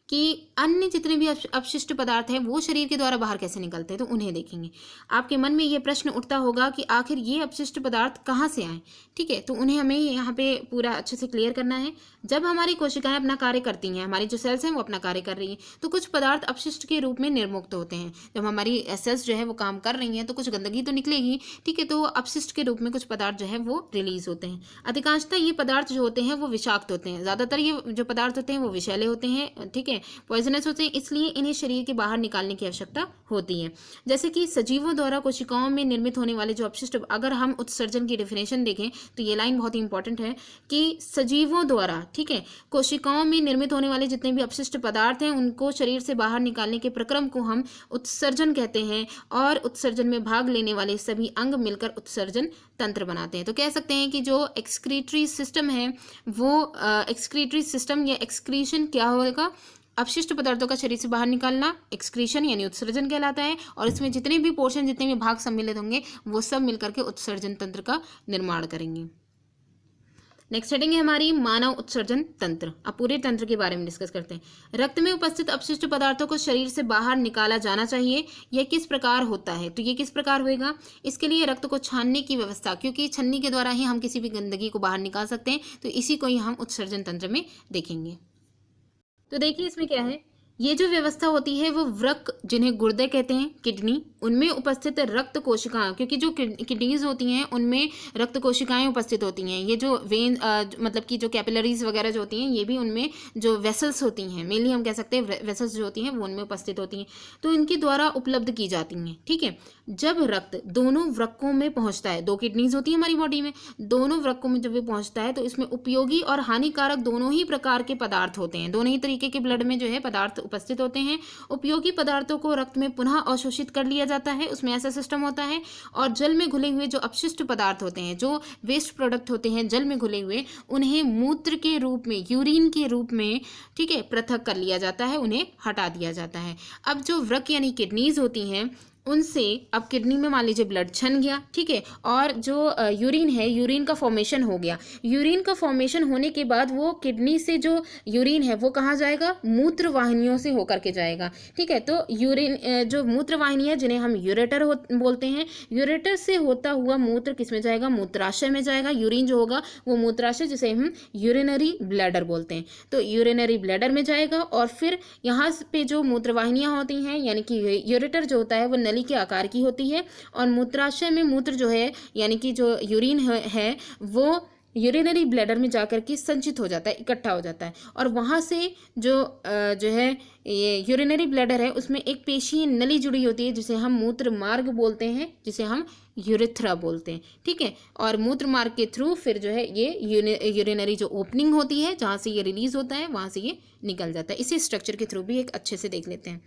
कि अन्य जितने भी अपशिष्ट पदार्थ हैं वो शरीर के द्वारा बाहर कैसे निकलते हैं, तो उन्हें देखेंगे। आपके मन में ये प्रश्न उठता होगा कि आखिर ये अपशिष्ट पदार्थ कहाँ से आए। ठीक है, तो उन्हें हमें यहाँ पे पूरा अच्छे से क्लियर करना है। जब हमारी कोशिकाएं अपना कार्य करती हैं, हमारी जो सेल्स हैं वो अपना कार्य कर रही हैं, तो कुछ पदार्थ अपशिष्ट के रूप में निर्मुक्त होते हैं। जब हमारी सेल्स जो है वो काम कर रही हैं तो कुछ गंदगी तो निकलेगी, ठीक है, तो अपशिष्ट के रूप में कुछ पदार्थ जो है वो रिलीज होते हैं। अधिकांशतः ये पदार्थ जो होते हैं वो विषाक्त होते हैं। ज़्यादातर ये जो पदार्थ होते हैं वो विषैले होते हैं, ठीक है, पॉइजनस होते हैं, इसलिए इन्हें शरीर के बाहर निकालने की आवश्यकता होती है। जैसे कि सजीवों द्वारा कोशिकाओं में निर्मित होने वाले जो अपशिष्ट, अगर हम उत्सर्जन की डेफिनेशन देखें तो ये लाइन बहुत ही इंपॉर्टेंट है कि सजीवों द्वारा, ठीक है, कोशिकाओं में निर्मित होने वाले जितने भी अपशिष्ट पदार्थ हैं उनको शरीर से बाहर निकालने के प्रक्रम को हम उत्सर्जन कहते हैं, और उत्सर्जन में भाग लेने वाले सभी अंग मिलकर उत्सर्जन तंत्र बनाते हैं। तो कह सकते हैं कि जो एक्सक्रीटरी सिस्टम है वो एक्सक्रीटरी सिस्टम या एक्सक्रीशन क्या होगा, अपशिष्ट पदार्थों का शरीर से बाहर निकालना एक्सक्रीशन यानी उत्सर्जन कहलाता है। और इसमें जितने भी पोर्शन, जितने भी भाग सम्मिलित होंगे वो सब मिलकर के उत्सर्जन तंत्र का निर्माण करेंगे। नेक्स्ट हेडिंग है हमारी मानव उत्सर्जन तंत्र। अब पूरे तंत्र के बारे में डिस्कस करते हैं। रक्त में उपस्थित अपशिष्ट पदार्थों को शरीर से बाहर निकाला जाना चाहिए। यह किस प्रकार होता है, तो ये किस प्रकार होएगा? इसके लिए रक्त को छानने की व्यवस्था, क्योंकि छन्नी के द्वारा ही हम किसी भी गंदगी को बाहर निकाल सकते हैं, तो इसी को ही हम उत्सर्जन तंत्र में देखेंगे। तो देखिए इसमें क्या है ये जो व्यवस्था होती है वो वृक्क, जिन्हें गुर्दे कहते हैं, किडनी, उनमें उपस्थित रक्त कोशिकाएं, क्योंकि जो किडनीज होती हैं उनमें रक्त कोशिकाएं उपस्थित होती हैं। ये जो वेन मतलब कि जो कैपिलरीज वगैरह जो होती हैं ये भी उनमें जो वेसल्स होती हैं, मेनली हम कह सकते हैं वेसल्स जो होती हैं वो उनमें उपस्थित होती हैं, तो इनके द्वारा उपलब्ध की जाती हैं। ठीक है, जब रक्त दोनों वृक्कों में पहुंचता है, दो किडनीज होती है हमारी बॉडी में, दोनों वृक्कों में जब ये पहुंचता है तो इसमें उपयोगी और हानिकारक दोनों ही प्रकार के पदार्थ होते हैं, दोनों ही तरीके के ब्लड में जो है पदार्थ उपस्थित होते हैं। उपयोगी पदार्थों को रक्त में पुनः अवशोषित कर लिया जाता है, उसमें ऐसा सिस्टम होता है, और जल में घुले हुए जो अपशिष्ट पदार्थ होते हैं, जो वेस्ट प्रोडक्ट होते हैं जल में घुले हुए, उन्हें मूत्र के रूप में, यूरिन के रूप में, ठीक है, पृथक कर लिया जाता है, उन्हें हटा दिया जाता है। अब जो वृक्क यानी किडनीज होती हैं उनसे अब किडनी में मान लीजिए ब्लड छन गया, ठीक है, और जो यूरिन है, यूरिन का फॉर्मेशन हो गया। यूरिन का फॉर्मेशन होने के बाद वो किडनी से जो यूरिन है वो कहाँ जाएगा, मूत्र वाहिनियों से होकर के जाएगा। ठीक है, तो यूरिन जो मूत्र वाहिनी है जिन्हें हम यूरेटर बोलते हैं, यूरेटर से होता हुआ मूत्र किस में जाएगा, मूत्राशय में जाएगा। यूरिन जो होगा वो मूत्राशय, जिसे हम यूरिनरी ब्लैडर बोलते हैं, तो यूरिनरी ब्लैडर में जाएगा, और फिर यहाँ पे जो मूत्र वाहिनियाँ होती हैं यानी कि यूरेटर जो होता है वो नली के आकार की होती है, और मूत्राशय में मूत्र जो है यानी कि जो यूरिन है वो यूरिनरी ब्लैडर में जाकर के संचित हो जाता है, इकट्ठा हो जाता है, और वहाँ से जो है ये यूरिनरी ब्लैडर है उसमें एक पेशीय नली जुड़ी होती है जिसे हम मूत्र मार्ग बोलते हैं, जिसे हम यूरेथ्रा बोलते हैं। ठीक है, और मूत्र मार्ग के थ्रू फिर जो है ये यूरिनरी जो ओपनिंग होती है जहाँ से ये रिलीज होता है वहाँ से ये निकल जाता है। इसी स्ट्रक्चर के थ्रू भी एक अच्छे से देख लेते हैं।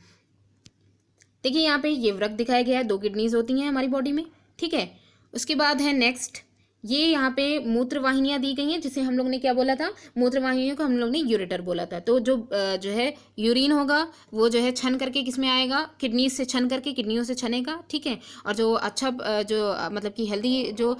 देखिए यहाँ पे ये वृक्क दिखाया गया है, दो किडनीज होती हैं हमारी बॉडी में। ठीक है, उसके बाद है नेक्स्ट, ये यहाँ पे मूत्र वाहिनियाँ दी गई हैं, जिसे हम लोग ने क्या बोला था, मूत्र वाहिनियों को हम लोग ने यूरेटर बोला था। तो जो है यूरिन होगा वो जो है छन करके किस में आएगा, किडनीज से छन करके, किडनियों से छनेगा। ठीक है, और जो अच्छा जो मतलब कि हेल्दी जो,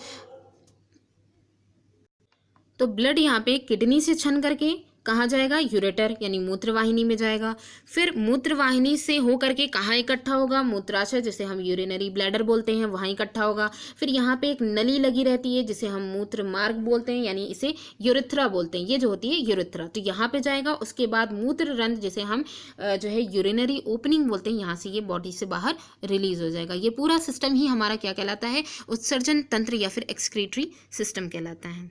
तो ब्लड यहाँ पे किडनी से छन करके कहाँ जाएगा, यूरेटर यानी मूत्रवाहिनी में जाएगा। फिर मूत्रवाहिनी से होकर के कहाँ इकट्ठा होगा, मूत्राशय जिसे हम यूरिनरी ब्लैडर बोलते हैं वहाँ इकट्ठा होगा। फिर यहाँ पे एक नली लगी रहती है जिसे हम मूत्र मार्ग बोलते हैं, यानी इसे यूरेथ्रा बोलते हैं, ये जो होती है यूरेथ्रा, तो यहाँ पे जाएगा। उसके बाद मूत्र रंध्र जिसे हम जो है यूरिनरी ओपनिंग बोलते हैं, यहाँ से ये बॉडी से बाहर रिलीज हो जाएगा। ये पूरा सिस्टम ही हमारा क्या कहलाता है, उत्सर्जन तंत्र या फिर एक्सक्रीटरी सिस्टम कहलाता है।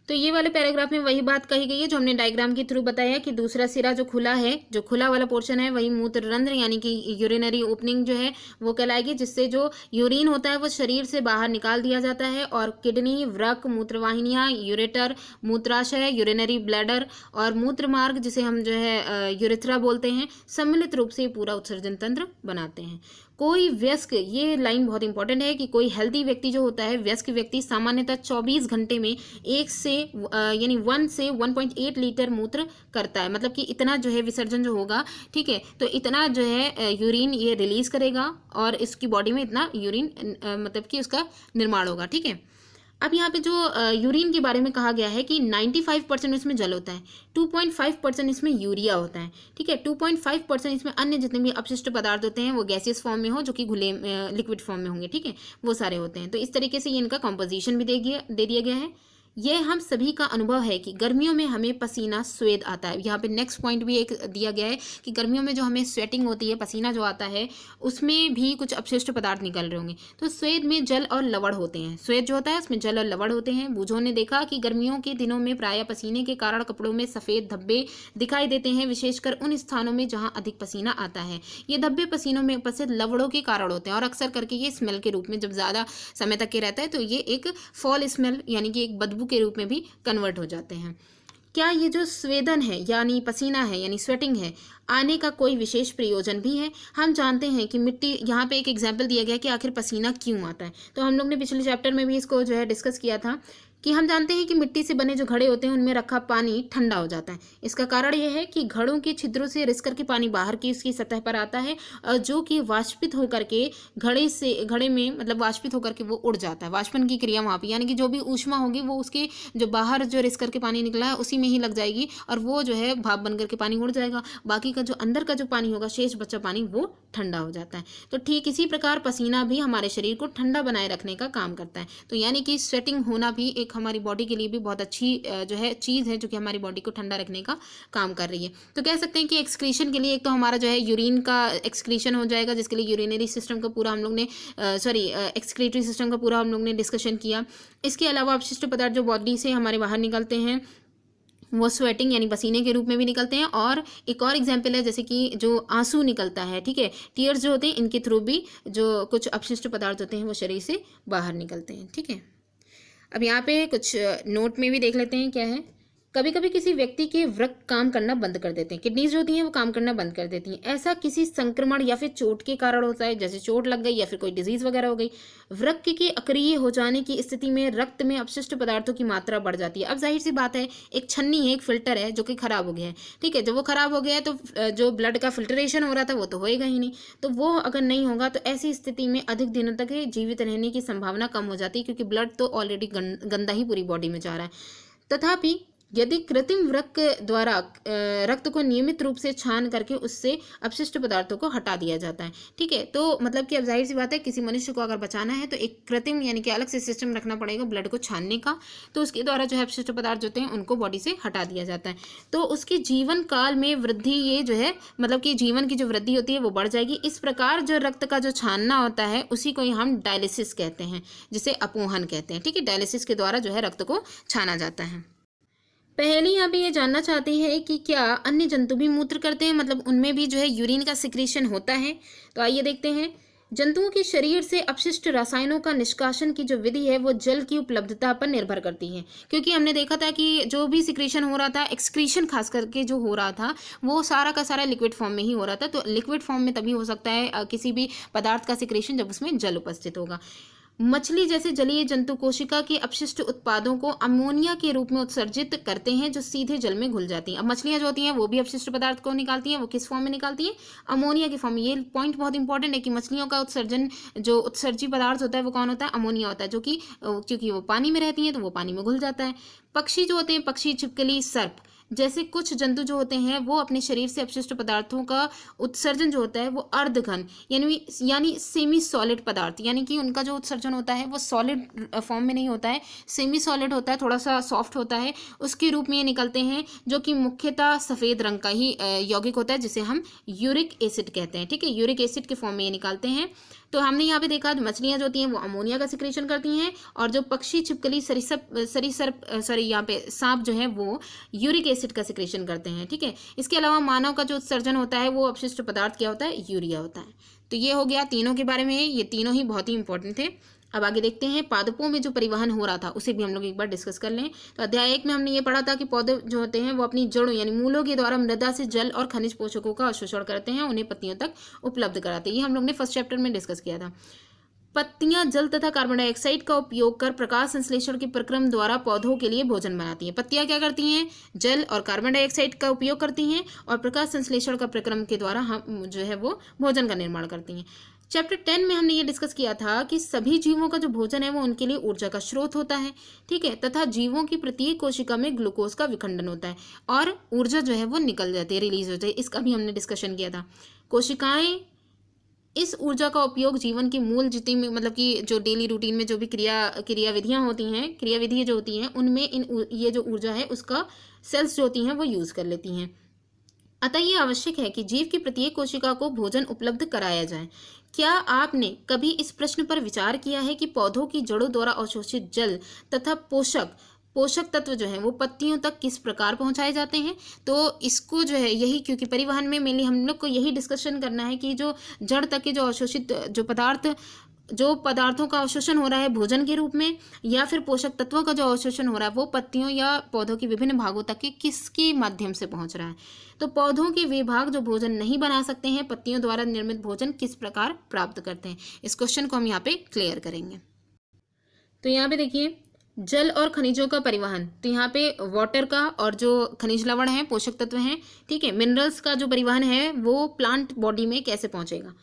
तो ये वाले पैराग्राफ में वही बात कही गई है जो हमने डायग्राम के थ्रू बताया कि दूसरा सिरा जो खुला है, जो खुला वाला पोर्शन है वही मूत्र रंध्र यानी कि यूरिनरी ओपनिंग जो है वो कहलाएगी, जिससे जो यूरिन होता है वो शरीर से बाहर निकाल दिया जाता है, और किडनी, वृक्क, मूत्रवाहिनियाँ, यूरेटर, मूत्राशय, यूरिनरी ब्लैडर और मूत्र मार्ग जिसे हम जो है यूरेथ्रा बोलते हैं, सम्मिलित रूप से पूरा उत्सर्जन तंत्र बनाते हैं। कोई वयस्क, ये लाइन बहुत इंपॉर्टेंट है कि कोई हेल्दी व्यक्ति जो होता है, वयस्क व्यक्ति सामान्यतः 24 घंटे में 1 से यानी 1 से 1.8 लीटर मूत्र करता है, मतलब कि इतना जो है विसर्जन जो होगा, ठीक है, तो इतना जो है यूरिन ये रिलीज करेगा और इसकी बॉडी में इतना यूरिन मतलब कि उसका निर्माण होगा। ठीक है, अब यहाँ पे जो यूरिन के बारे में कहा गया है कि 95% इसमें जल होता है, 2.5% इसमें यूरिया होता है। ठीक है, 2.5% इसमें अन्य जितने भी अपशिष्ट पदार्थ होते हैं वो गैसियस फॉर्म में हो, जो कि घुले लिक्विड फॉर्म में होंगे। ठीक है, वो सारे होते हैं। तो इस तरीके से ये इनका कॉम्पोजिशन भी दे दिया गया है। ये हम सभी का अनुभव है कि गर्मियों में हमें पसीना, स्वेद आता है। यहाँ पे नेक्स्ट पॉइंट भी एक दिया गया है कि गर्मियों में जो हमें स्वेटिंग होती है, पसीना जो आता है, उसमें भी कुछ अपशिष्ट पदार्थ निकल रहे होंगे। तो स्वेद में जल और लवण होते हैं। स्वेद जो होता है उसमें जल और लवण होते हैं। बूझों ने देखा कि गर्मियों के दिनों में प्रायः पसीने के कारण कपड़ों में सफ़ेद धब्बे दिखाई देते हैं, विशेषकर उन स्थानों में जहाँ अधिक पसीना आता है। ये धब्बे पसीनों में उपस्थित लवणों के कारण होते हैं और अक्सर करके ये स्मेल के रूप में जब ज़्यादा समय तक के रहता है तो ये एक फॉल स्मेल यानी कि एक बदबू के रूप में भी कन्वर्ट हो जाते हैं। क्या ये जो स्वेदन है यानी पसीना है यानी स्वेटिंग है, आने का कोई विशेष प्रयोजन भी है? हम जानते हैं कि मिट्टी, यहाँ पे एक एग्जाम्पल दिया गया कि आखिर पसीना क्यों आता है। तो हम लोग ने पिछले चैप्टर में भी इसको जो है डिस्कस किया था कि हम जानते हैं कि मिट्टी से बने जो घड़े होते हैं उनमें रखा पानी ठंडा हो जाता है। इसका कारण यह है कि घड़ों के छिद्रों से रिस करके पानी बाहर की उसकी सतह पर आता है, जो कि वाष्पित होकर के घड़े में मतलब वाष्पित होकर के वो उड़ जाता है। वाष्पन की क्रिया वहाँ पर, यानी कि जो भी ऊष्मा होगी वो उसके जो बाहर जो रिस करके पानी निकला है उसी में ही लग जाएगी और वो जो है भाप बन करके पानी उड़ जाएगा। बाकी का जो अंदर का जो पानी होगा, शेष बचा पानी, वो ठंडा हो जाता है। तो ठीक इसी प्रकार पसीना भी हमारे शरीर को ठंडा बनाए रखने का काम करता है। तो यानी कि स्वेटिंग होना भी एक एक हमारी बॉडी के लिए भी बहुत अच्छी जो है चीज़ है, जो कि हमारी बॉडी को ठंडा रखने का काम कर रही है। तो कह सकते हैं कि एक्सक्रीशन के लिए एक तो हमारा जो है यूरिन का एक्सक्रीशन हो जाएगा, जिसके लिए यूरिनरी सिस्टम का पूरा हम लोग ने एक्सक्रीटरी सिस्टम का पूरा हम लोग ने डिस्कशन किया। इसके अलावा अपशिष्ट पदार्थ जो बॉडी से हमारे बाहर निकलते हैं वो स्वेटिंग यानी पसीने के रूप में भी निकलते हैं। और एक और एग्जांपल है जैसे कि जो आंसू निकलता है, ठीक है, टीयर्स जो होते हैं इनके थ्रू भी जो कुछ अपशिष्ट पदार्थ होते हैं वो शरीर से बाहर निकलते हैं। ठीक है, अब यहाँ पे कुछ नोट में भी देख लेते हैं क्या है। कभी कभी किसी व्यक्ति के वृक्क काम करना बंद कर देते हैं, किडनीज जो होती हैं वो काम करना बंद कर देती हैं। ऐसा किसी संक्रमण या फिर चोट के कारण होता है, जैसे चोट लग गई या फिर कोई डिजीज वगैरह हो गई। वृक्क के अक्रिय हो जाने की स्थिति में रक्त में अपशिष्ट पदार्थों की मात्रा बढ़ जाती है। अब जाहिर सी बात है, एक छन्नी है, एक फिल्टर है जो कि खराब हो गया है, ठीक है, जब वो खराब हो गया है तो जो ब्लड का फिल्ट्रेशन हो रहा था वो तो होएगा ही नहीं। तो वो अगर नहीं होगा तो ऐसी स्थिति में अधिक दिनों तक जीवित रहने की संभावना कम हो जाती है, क्योंकि ब्लड तो ऑलरेडी गंदा ही पूरी बॉडी में जा रहा है। तथापि यदि कृत्रिम वृक्क द्वारा रक्त को नियमित रूप से छान करके उससे अपशिष्ट पदार्थों को हटा दिया जाता है, ठीक है, तो मतलब कि अब जाहिर सी बात है, किसी मनुष्य को अगर बचाना है तो एक कृत्रिम यानी कि अलग से सिस्टम रखना पड़ेगा ब्लड को छानने का, तो उसके द्वारा जो है अपशिष्ट पदार्थ होते हैं उनको बॉडी से हटा दिया जाता है। तो उसके जीवन काल में वृद्धि, ये जो है मतलब कि जीवन की जो वृद्धि होती है वो बढ़ जाएगी। इस प्रकार जो रक्त का जो छानना होता है उसी को हम डायलिसिस कहते हैं, जिसे अपोहन कहते हैं। ठीक है, डायलिसिस के द्वारा जो है रक्त को छाना जाता है। पहले यहाँ पे ये जानना चाहते हैं कि क्या अन्य जंतु भी मूत्र करते हैं, मतलब उनमें भी जो है यूरिन का सिक्रीशन होता है। तो आइए देखते हैं। जंतुओं के शरीर से अपशिष्ट रसायनों का निष्कासन की जो विधि है वो जल की उपलब्धता पर निर्भर करती है, क्योंकि हमने देखा था कि जो भी सिक्रीशन हो रहा था, एक्सक्रीशन खास करके जो हो रहा था वो सारा का सारा लिक्विड फॉर्म में ही हो रहा था। तो लिक्विड फॉर्म में तभी हो सकता है किसी भी पदार्थ का सिक्रीशन जब उसमें जल उपस्थित होगा। मछली जैसे जलीय जंतु कोशिका के अपशिष्ट उत्पादों को अमोनिया के रूप में उत्सर्जित करते हैं, जो सीधे जल में घुल जाती हैं। अब मछलियां जो होती हैं वो भी अपशिष्ट पदार्थ को निकालती हैं, वो किस फॉर्म में निकालती हैं? अमोनिया के फॉर्म में। ये पॉइंट बहुत इंपॉर्टेंट है कि मछलियों का उत्सर्जन, जो उत्सर्जी पदार्थ होता है वो कौन होता है? अमोनिया होता है, जो कि क्योंकि वो पानी में रहती हैं तो वो पानी में घुल जाता है। पक्षी जो होते हैं, पक्षी, छिपकली, सर्प जैसे कुछ जंतु जो होते हैं वो अपने शरीर से अपशिष्ट पदार्थों का उत्सर्जन जो होता है वो अर्धघन यानी सेमी सॉलिड पदार्थ, यानी कि उनका जो उत्सर्जन होता है वो सॉलिड फॉर्म में नहीं होता है, सेमी सॉलिड होता है, थोड़ा सा सॉफ्ट होता है, उसके रूप में ये निकलते हैं, जो कि मुख्यतः सफ़ेद रंग का ही यौगिक होता है, जिसे हम यूरिक एसिड कहते हैं। ठीक है, यूरिक एसिड के फॉर्म में ये निकालते हैं। तो हमने यहाँ पे देखा मछलियाँ जो होती हैं वो अमोनिया का सिक्रेशन करती हैं, और जो पक्षी, छिपकली, यहाँ पे सांप जो है वो यूरिक एसिड का सिक्रेशन करते हैं। ठीक है, इसके अलावा मानव का जो उत्सर्जन होता है वो अपशिष्ट पदार्थ क्या होता है? यूरिया होता है। तो ये हो गया तीनों के बारे में, ये तीनों ही बहुत ही इंपॉर्टेंट थे। अब आगे देखते हैं पादपों में जो परिवहन हो रहा था उसे भी हम लोग एक बार डिस्कस कर लें। तो अध्याय 1 में हमने ये पढ़ा था कि पौधे जो होते हैं वो अपनी जड़ों यानी मूलों के द्वारा मृदा से जल और खनिज पोषकों का अवशोषण करते हैं, उन्हें पत्तियों तक उपलब्ध कराते हैं। ये हम लोग ने फर्स्ट चैप्टर में डिस्कस किया था। पत्तियां जल तथा कार्बन डाइऑक्साइड का उपयोग कर प्रकाश संश्लेषण के प्रक्रम द्वारा पौधों के लिए भोजन बनाती हैं। पत्तियां क्या करती हैं? जल और कार्बन डाइऑक्साइड का उपयोग करती हैं और प्रकाश संश्लेषण का प्रक्रम के द्वारा हम जो है वो भोजन का निर्माण करती हैं। चैप्टर 10 में हमने ये डिस्कस किया था कि सभी जीवों का जो भोजन है वो उनके लिए ऊर्जा का स्रोत होता है, ठीक है, तथा जीवों की प्रत्येक कोशिका में ग्लूकोज का विखंडन होता है और ऊर्जा जो है वो निकल जाती है, रिलीज होती है। इसका भी हमने डिस्कशन किया था। कोशिकाएं इस ऊर्जा का उपयोग जीवन की मूल जितनी मतलब कि जो डेली रूटीन में जो भी क्रियाविधियाँ होती हैं, क्रियाविधियाँ जो होती हैं उनमें ये जो ऊर्जा है उसका सेल्स जो होती हैं वो यूज़ कर लेती हैं। अतः ये आवश्यक है कि जीव की प्रत्येक कोशिका को भोजन उपलब्ध कराया जाए। क्या आपने कभी इस प्रश्न पर विचार किया है कि पौधों की जड़ों द्वारा अवशोषित जल तथा पोषक तत्व जो हैं वो पत्तियों तक किस प्रकार पहुंचाए जाते हैं? तो इसको जो है यही, क्योंकि परिवहन में मेनली हम लोग को यही डिस्कशन करना है कि जो जड़ तक के जो अवशोषित जो पदार्थों का अवशोषण हो रहा है भोजन के रूप में, या फिर पोषक तत्वों का जो अवशोषण हो रहा है वो पत्तियों या पौधों के विभिन्न भागों तक के किसके माध्यम से पहुंच रहा है। तो पौधों के वे भाग जो भोजन नहीं बना सकते हैं, पत्तियों द्वारा निर्मित भोजन किस प्रकार प्राप्त करते हैं? इस क्वेश्चन को हम यहाँ पे क्लियर करेंगे। तो यहाँ पे देखिए, जल और खनिजों का परिवहन, तो यहाँ पे वाटर का और जो खनिज लवण है, पोषक तत्व हैं, ठीक है, मिनरल्स का जो परिवहन है वो प्लांट बॉडी में कैसे पहुँचेगा?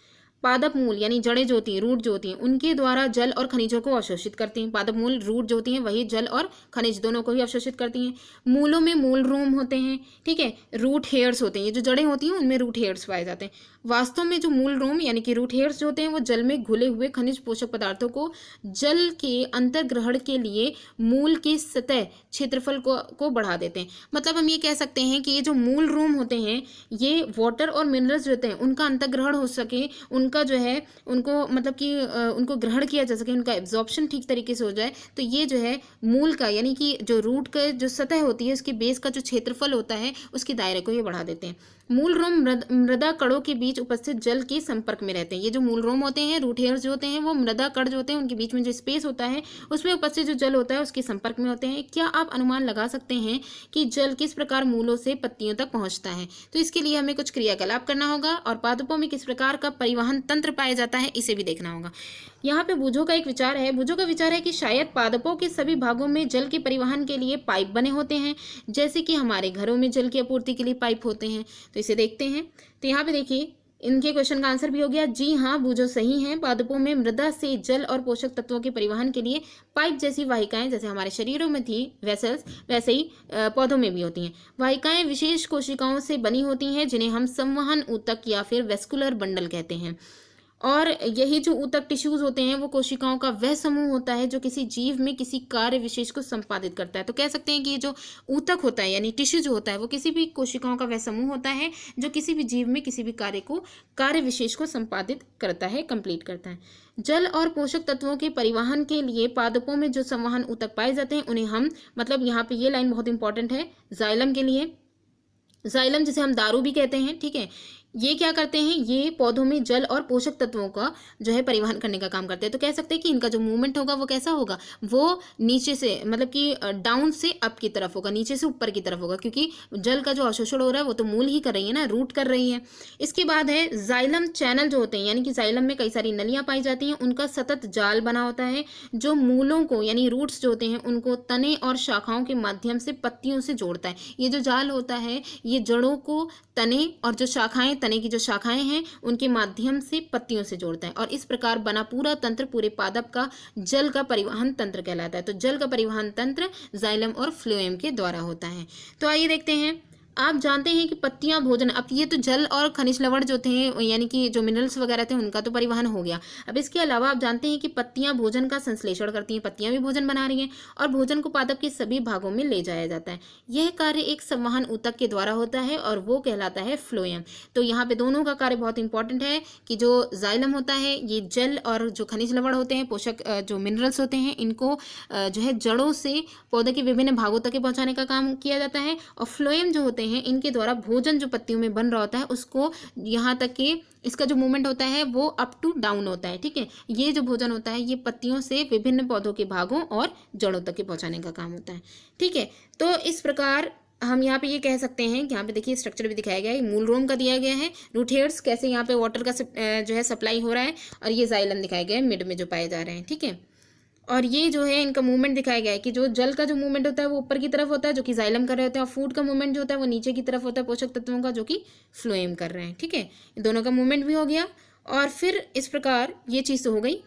पादप मूल यानी जड़ें जो होती हैं, रूट जो होती हैं, उनके द्वारा जल और खनिजों को अवशोषित करती हैं। पादप मूल, रूट जो होती हैं वही जल और खनिज दोनों को ही अवशोषित करती हैं। मूलों में मूल रोम होते हैं, ठीक है, रूट हेयर्स होते हैं, ये जो जड़ें होती हैं उनमें रूट हेयर्स पाए जाते हैं। वास्तव में जो मूल रोम यानी कि रूट हेयर्स जो होते हैं वो जल में घुले हुए खनिज पोषक पदार्थों को जल के अंतर्ग्रहण के लिए मूल की सतह क्षेत्रफल को बढ़ा देते हैं। मतलब हम ये कह सकते हैं कि ये जो मूल रोम होते हैं ये वाटर और मिनरल्स रहते हैं उनका अंतर्ग्रहण हो सके, उनका जो है उनको मतलब कि उनको ग्रहण किया जा सके, उनका एब्जॉर्प्शन ठीक तरीके से हो जाए, तो ये जो है मूल का यानी कि जो रूट का जो सतह होती है उसके बेस का जो क्षेत्रफल होता है उसके दायरे को ये बढ़ा देते हैं। मूल रोम मृदा कणों के बीच उपस्थित जल के संपर्क में रहते हैं। ये जो मूल रोम होते हैं, रूट हेयर्स जो होते हैं, वो मृदा कण जो होते हैं उनके बीच में जो स्पेस होता है उसमें उपस्थित जो जल होता है उसके संपर्क में होते हैं। क्या आप अनुमान लगा सकते हैं कि जल किस प्रकार मूलों से पत्तियों तक पहुंचता है? तो इसके लिए हमें कुछ क्रियाकलाप करना होगा और पादपों में किस प्रकार का परिवहन तंत्र पाया जाता है इसे भी देखना होगा। यहाँ पे बुझो का एक विचार है। बुझो का विचार है कि शायद पादपों के सभी भागों में जल के परिवहन के लिए पाइप बने होते हैं, जैसे कि हमारे घरों में जल की आपूर्ति के लिए पाइप होते हैं। तो इसे देखते हैं। तो यहाँ पे देखिए इनके क्वेश्चन का आंसर भी हो गया। जी हाँ, बुझो सही है। पादपों में मृदा से जल और पोषक तत्वों के परिवहन के लिए पाइप जैसी वाहिकाएं, जैसे हमारे शरीरों में थी वेसल्स, वैसे ही पौधों में भी होती हैं। वाहिकाएं विशेष कोशिकाओं से बनी होती हैं जिन्हें हम संवहन ऊतक या फिर वेस्कुलर बंडल कहते हैं। और यही जो ऊतक टिश्यूज होते हैं वो कोशिकाओं का वह समूह होता है जो किसी जीव में किसी कार्य विशेष को संपादित करता है। तो कह सकते हैं कि ये जो ऊतक होता है यानी टिश्यू जो होता है वो किसी भी कोशिकाओं का वह समूह होता है जो किसी भी जीव में किसी भी कार्य विशेष को संपादित करता है, कंप्लीट करता है। जल और पोषक तत्वों के परिवहन के लिए पादपों में जो संवहन ऊतक पाए जाते हैं उन्हें हम मतलब यहाँ पे ये लाइन बहुत इंपॉर्टेंट है जाइलम के लिए। जाइलम जिसे हम दारू भी कहते हैं, ठीक है, ये क्या करते हैं, ये पौधों में जल और पोषक तत्वों का जो है परिवहन करने का काम करते हैं। तो कह सकते हैं कि इनका जो मूवमेंट होगा वो कैसा होगा, वो नीचे से मतलब कि डाउन से अप की तरफ होगा, नीचे से ऊपर की तरफ होगा, क्योंकि जल का जो अवशोषण हो रहा है वो तो मूल ही कर रही है ना, रूट कर रही है। इसके बाद है जाइलम चैनल जो होते हैं, यानी कि जाइलम में कई सारी नलियां पाई जाती हैं, उनका सतत जाल बना होता है जो मूलों को यानी रूट्स जो होते हैं उनको तने और शाखाओं के माध्यम से पत्तियों से जोड़ता है। ये जो जाल होता है ये जड़ों को तने और जो शाखाएं, तने की जो शाखाएं हैं उनके माध्यम से पत्तियों से जोड़ता है और इस प्रकार बना पूरा तंत्र पूरे पादप का जल का परिवहन तंत्र कहलाता है। तो जल का परिवहन तंत्र जाइलम और फ्लोएम के द्वारा होता है। तो आइए देखते हैं। आप जानते हैं कि पत्तियां भोजन, अब ये तो जल और खनिज लवण जो थे यानी कि जो मिनरल्स वगैरह थे उनका तो परिवहन हो गया। अब इसके अलावा आप जानते हैं कि पत्तियां भोजन का संश्लेषण करती हैं, पत्तियां भी भोजन बना रही हैं और भोजन को पादप के सभी भागों में ले जाया जाता है। यह कार्य एक संवहन ऊतक के द्वारा होता है और वो कहलाता है फ्लोएम। तो यहाँ पे दोनों का कार्य बहुत इंपॉर्टेंट है कि जो जाइलम होता है ये जल और जो खनिज लवण होते हैं, पोषक जो मिनरल्स होते हैं, इनको जो है जड़ों से पौधे के विभिन्न भागों तक पहुंचाने का काम किया जाता है और फ्लोएम जो होते हैं इनके द्वारा भोजन जो पत्तियों में बन रहा होता है उसको यहाँ तक कि इसका जो मूवमेंट होता है वो अप टू डाउन होता है, ठीक है। ये जो भोजन होता है ये पत्तियों से विभिन्न पौधों के भागों और जड़ों तक के पहुंचाने का काम होता है, ठीक है। तो इस प्रकार हम यहाँ पे ये कह सकते हैं कि यहाँ पे देखिए स्ट्रक्चर भी दिखाया गया है, मूल रोम का दिया गया है, रूट हेयर्स कैसे यहाँ पे वाटर का जो है सप्लाई हो रहा है और ये जाइलम दिखाया गया है मिड में जो पाए जा रहे हैं, ठीक है। और ये जो है इनका मूवमेंट दिखाया गया है कि जो जल का जो मूवमेंट होता है वो ऊपर की तरफ होता है जो कि जाइलम कर रहे होते हैं और फूड का मूवमेंट जो होता है वो नीचे की तरफ होता है पोषक तत्वों का जो कि फ्लोएम कर रहे हैं, ठीक है। दोनों का मूवमेंट भी हो गया और फिर इस प्रकार ये चीज़ तो हो गई।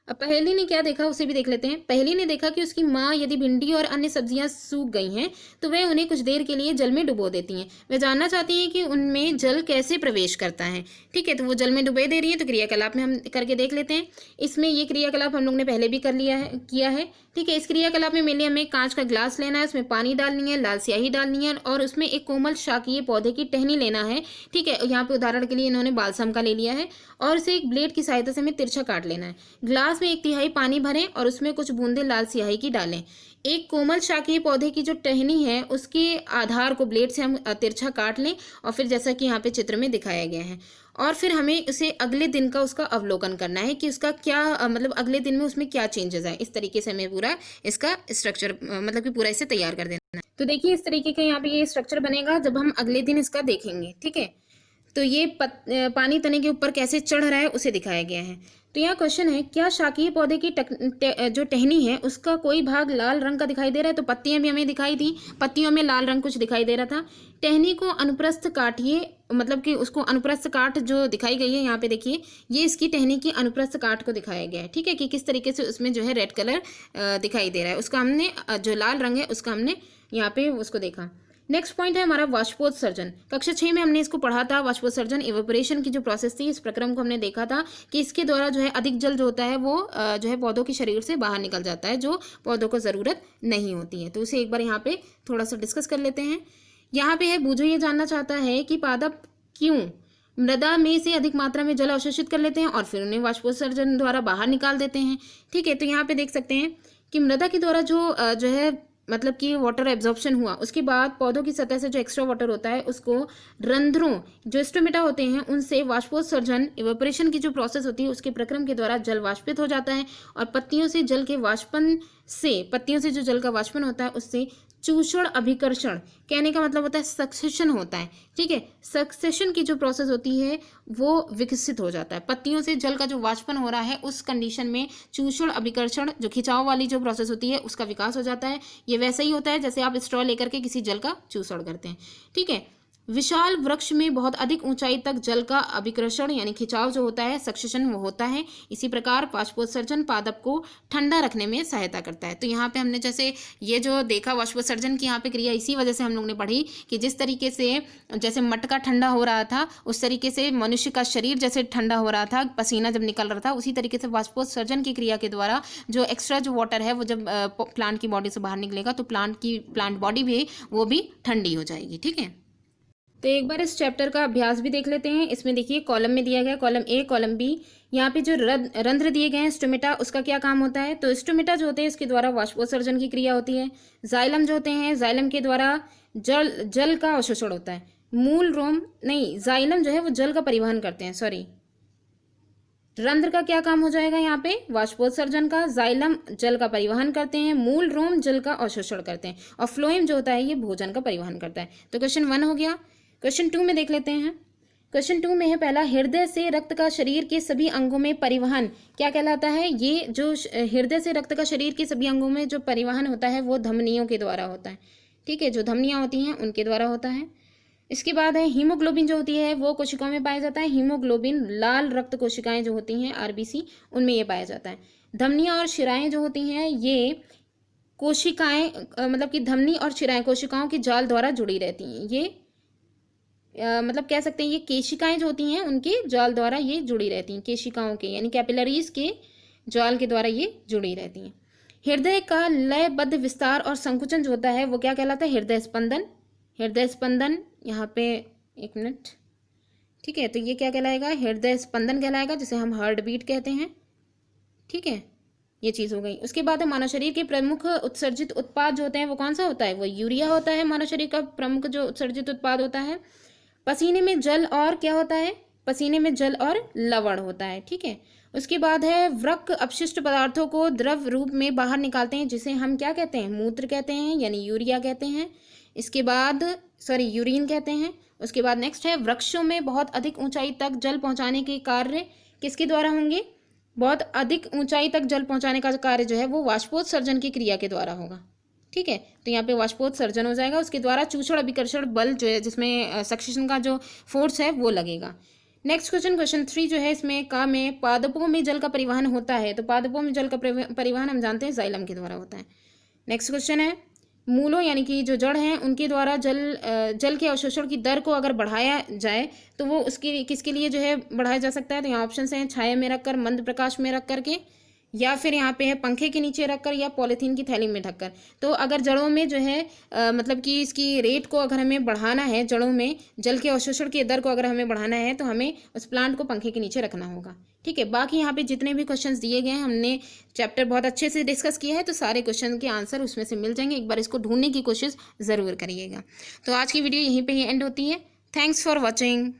अब पहेली ने क्या देखा उसे भी देख लेते हैं। पहेली ने देखा कि उसकी माँ यदि भिंडी और अन्य सब्जियां सूख गई हैं तो वह उन्हें कुछ देर के लिए जल में डुबो देती हैं। वह जानना चाहती हैं कि उनमें जल कैसे प्रवेश करता है, ठीक है। तो वो जल में डुबो दे रही है, तो क्रियाकलाप में हम करके देख लेते हैं। इसमें ये क्रियाकलाप हम लोग ने पहले भी किया है, ठीक है। इस क्रियाकलाप में मेनली हमें कांच का ग्लास लेना है, उसमें पानी डालनी है, लाल स्याही डालनी है और उसमें एक कोमल शाकीय पौधे की टहनी लेना है, ठीक है। यहाँ पे उदाहरण के लिए इन्होंने बालसम का ले लिया है और उसे एक ब्लेड की सहायता से हमें तिरछा काट लेना है। ग्लास में 1/3 पानी भरें और उसमें कुछ बूंदे लाल स्याही की डालें। एक कोमल शाकीय पौधे की जो टहनी है उसके आधार को ब्लेड से हम तिरछा काट लें और फिर जैसा कि यहाँ पे चित्र में दिखाया गया है और फिर हमें उसे अगले दिन का उसका अवलोकन करना है कि उसका क्या मतलब अगले दिन में उसमें क्या चेंजेस आए। इस तरीके से हमें पूरा इसका स्ट्रक्चर मतलब कि पूरा इसे तैयार कर देना है। तो देखिए इस तरीके का यहाँ पे ये स्ट्रक्चर बनेगा जब हम अगले दिन इसका देखेंगे, ठीक है। तो ये पानी तने के ऊपर कैसे चढ़ रहा है उसे दिखाया गया है। तो यहाँ क्वेश्चन है, क्या शाकीय पौधे की जो टहनी है उसका कोई भाग लाल रंग का दिखाई दे रहा है? तो पत्तियां भी हमें दिखाई दी, पत्तियों में लाल रंग कुछ दिखाई दे रहा था। टहनी को अनुप्रस्थ काटिए, मतलब कि उसको अनुप्रस्थ काट जो दिखाई गई है यहाँ पे देखिए, ये इसकी टहनी की अनुप्रस्थ काट को दिखाया गया है, ठीक है, कि किस तरीके से उसमें जो है रेड कलर दिखाई दे रहा है। उसका हमने जो लाल रंग है उसका हमने यहाँ पे उसको देखा। नेक्स्ट पॉइंट है हमारा वाष्पोत्सर्जन। कक्षा 6 में हमने इसको पढ़ा था, वाष्पोत्सर्जन इवेपोरेशन की जो प्रोसेस थी, इस प्रक्रम को हमने देखा था कि इसके द्वारा जो है अधिक जल जो होता है वो जो है पौधों के शरीर से बाहर निकल जाता है, जो पौधों को ज़रूरत नहीं होती है। तो उसे एक बार यहाँ पे थोड़ा सा डिस्कस कर लेते हैं। यहाँ पे है बूझो ये जानना चाहता है कि पादप क्यों मृदा में से अधिक मात्रा में जल अवशोषित कर लेते हैं और फिर उन्हें वाष्पोत्सर्जन द्वारा बाहर निकाल देते हैं, ठीक है। तो यहाँ पे देख सकते हैं कि मृदा के द्वारा जो है मतलब कि वाटर एब्जॉर्प्शन हुआ, उसके बाद पौधों की सतह से जो एक्स्ट्रा वाटर होता है उसको रंध्रों जो स्टोमेटा होते हैं उनसे वाष्पोत्सर्जन इवेपोरेशन की जो प्रोसेस होती है उसके प्रक्रम के द्वारा जल वाष्पित हो जाता है और पत्तियों से जल के वाष्पन से, पत्तियों से जो जल का वाष्पन होता है उससे चूषण अभिकर्षण, कहने का मतलब होता है सक्सेशन होता है, ठीक है। सक्सेशन की जो प्रोसेस होती है वो विकसित हो जाता है, पत्तियों से जल का जो वाष्पन हो रहा है उस कंडीशन में चूषण अभिकर्षण जो खिंचाव वाली जो प्रोसेस होती है उसका विकास हो जाता है। ये वैसा ही होता है जैसे आप स्ट्रॉ लेकर के किसी जल का चूषण करते हैं, ठीक है। विशाल वृक्ष में बहुत अधिक ऊंचाई तक जल का अभिकर्षण यानी खिंचाव जो होता है, सक्सेशन, वो होता है। इसी प्रकार वाष्पोत्सर्जन पादप को ठंडा रखने में सहायता करता है। तो यहाँ पे हमने जैसे ये जो देखा वाष्पोत्सर्जन की यहाँ पे क्रिया, इसी वजह से हम लोग ने पढ़ी कि जिस तरीके से जैसे मटका ठंडा हो रहा था उस तरीके से मनुष्य का शरीर जैसे ठंडा हो रहा था, पसीना जब निकल रहा था, उसी तरीके से वाष्पोत्सर्जन की क्रिया के द्वारा जो एक्स्ट्रा जो वाटर है वो जब प्लांट की बॉडी से बाहर निकलेगा तो प्लांट बॉडी भी वो भी ठंडी हो जाएगी, ठीक है। तो एक बार इस चैप्टर का अभ्यास भी देख लेते हैं। इसमें देखिए कॉलम में दिया गया कॉलम ए कॉलम बी, यहाँ पे जो रंध्र दिए गए हैं स्टोमेटा, उसका क्या काम होता है? तो स्टोमेटा जो होते हैं इसके द्वारा वाष्पोत्सर्जन की क्रिया होती है। जाइलम जो होते हैं, जाइलम के द्वारा जल का अवशोषण होता है। मूल रोम नहीं, जाइलम जो है वो जल का परिवहन करते हैं, सॉरी। रंध्र का क्या काम हो जाएगा यहाँ पे? वाष्पोत्सर्जन का। जाइलम जल का परिवहन करते हैं, मूल रोम जल का अवशोषण करते हैं और फ्लोएम जो होता है ये भोजन का परिवहन करता है। तो क्वेश्चन 1 हो गया। क्वेश्चन 2 में देख लेते हैं। क्वेश्चन 2 में है पहला, हृदय से रक्त का शरीर के सभी अंगों में परिवहन क्या कहलाता है? ये जो हृदय से रक्त का शरीर के सभी अंगों में जो परिवहन होता है वो धमनियों के द्वारा होता है, ठीक है, जो धमनियाँ होती हैं उनके द्वारा होता है। इसके बाद है हीमोग्लोबिन जो होती है वो कोशिकाओं में पाया जाता है। हीमोग्लोबिन लाल रक्त कोशिकाएं जो होती हैं आरबीसी, उनमें ये पाया जाता है। धमनियाँ और शिराएं जो होती हैं ये कोशिकाएं मतलब कि धमनी और शिराएं कोशिकाओं के जाल द्वारा जुड़ी रहती हैं। ये मतलब कह सकते हैं ये केशिकाएं जो होती हैं उनके जाल द्वारा ये जुड़ी रहती हैं, केशिकाओं के यानी कैपिलरीज के जाल के द्वारा ये जुड़ी रहती हैं। हृदय का लयबद्ध विस्तार और संकुचन जो होता है वो क्या कहलाता है? हृदय स्पंदन। हृदय स्पंदन यहाँ पे एक मिनट, ठीक है, तो ये क्या कहलाएगा? हृदय स्पंदन कहलाएगा, जिसे हम हार्ट बीट कहते हैं, ठीक है, ये चीज़ हो गई। उसके बाद है मानव शरीर के प्रमुख उत्सर्जित उत्पाद जो होते हैं वो कौन सा होता है? वो यूरिया होता है। मानव शरीर का प्रमुख जो उत्सर्जित उत्पाद होता है। पसीने में जल और क्या होता है? पसीने में जल और लवण होता है, ठीक है। उसके बाद है वृक्क अपशिष्ट पदार्थों को द्रव रूप में बाहर निकालते हैं, जिसे हम क्या कहते हैं? मूत्र कहते हैं, यानी यूरिया कहते हैं। इसके बाद यूरिन कहते हैं। उसके बाद नेक्स्ट है वृक्षों में बहुत अधिक ऊंचाई तक जल पहुंचाने के कार्य किसके द्वारा होंगे? बहुत अधिक ऊंचाई तक जल पहुंचाने का कार्य जो है वो वाष्पोत्सर्जन की क्रिया के द्वारा होगा, ठीक है। तो यहाँ पे वाष्पोत्सर्जन हो जाएगा, उसके द्वारा चूषण अभिकर्षण बल जो है जिसमें सक्सेशन का जो फोर्स है वो लगेगा। नेक्स्ट क्वेश्चन 3 जो है इसमें का में पादपों में जल का परिवहन होता है। तो पादपों में जल का परिवहन हम जानते हैं जाइलम के द्वारा होता है। नेक्स्ट क्वेश्चन है मूलों यानी कि जो जड़ हैं उनके द्वारा जल के अवशोषण की दर को अगर बढ़ाया जाए तो वो उसकी किसके लिए जो है बढ़ाया जा सकता है? तो यहाँ ऑप्शन हैं छाया में रखकर, मंद प्रकाश में रख करके, या फिर यहाँ पे है पंखे के नीचे रखकर, या पॉलीथीन की थैली में ढककर। तो अगर जड़ों में जो है मतलब कि इसकी रेट को अगर हमें बढ़ाना है, जड़ों में जल के अवशोषण की दर को अगर हमें बढ़ाना है तो हमें उस प्लांट को पंखे के नीचे रखना होगा, ठीक है। बाकी यहाँ पे जितने भी क्वेश्चंस दिए गए हैं हमने चैप्टर बहुत अच्छे से डिस्कस किया है, तो सारे क्वेश्चन के आंसर उसमें से मिल जाएंगे। एक बार इसको ढूंढने की कोशिश ज़रूर करिएगा। तो आज की वीडियो यहीं पर ही एंड होती है। Thanks for watching.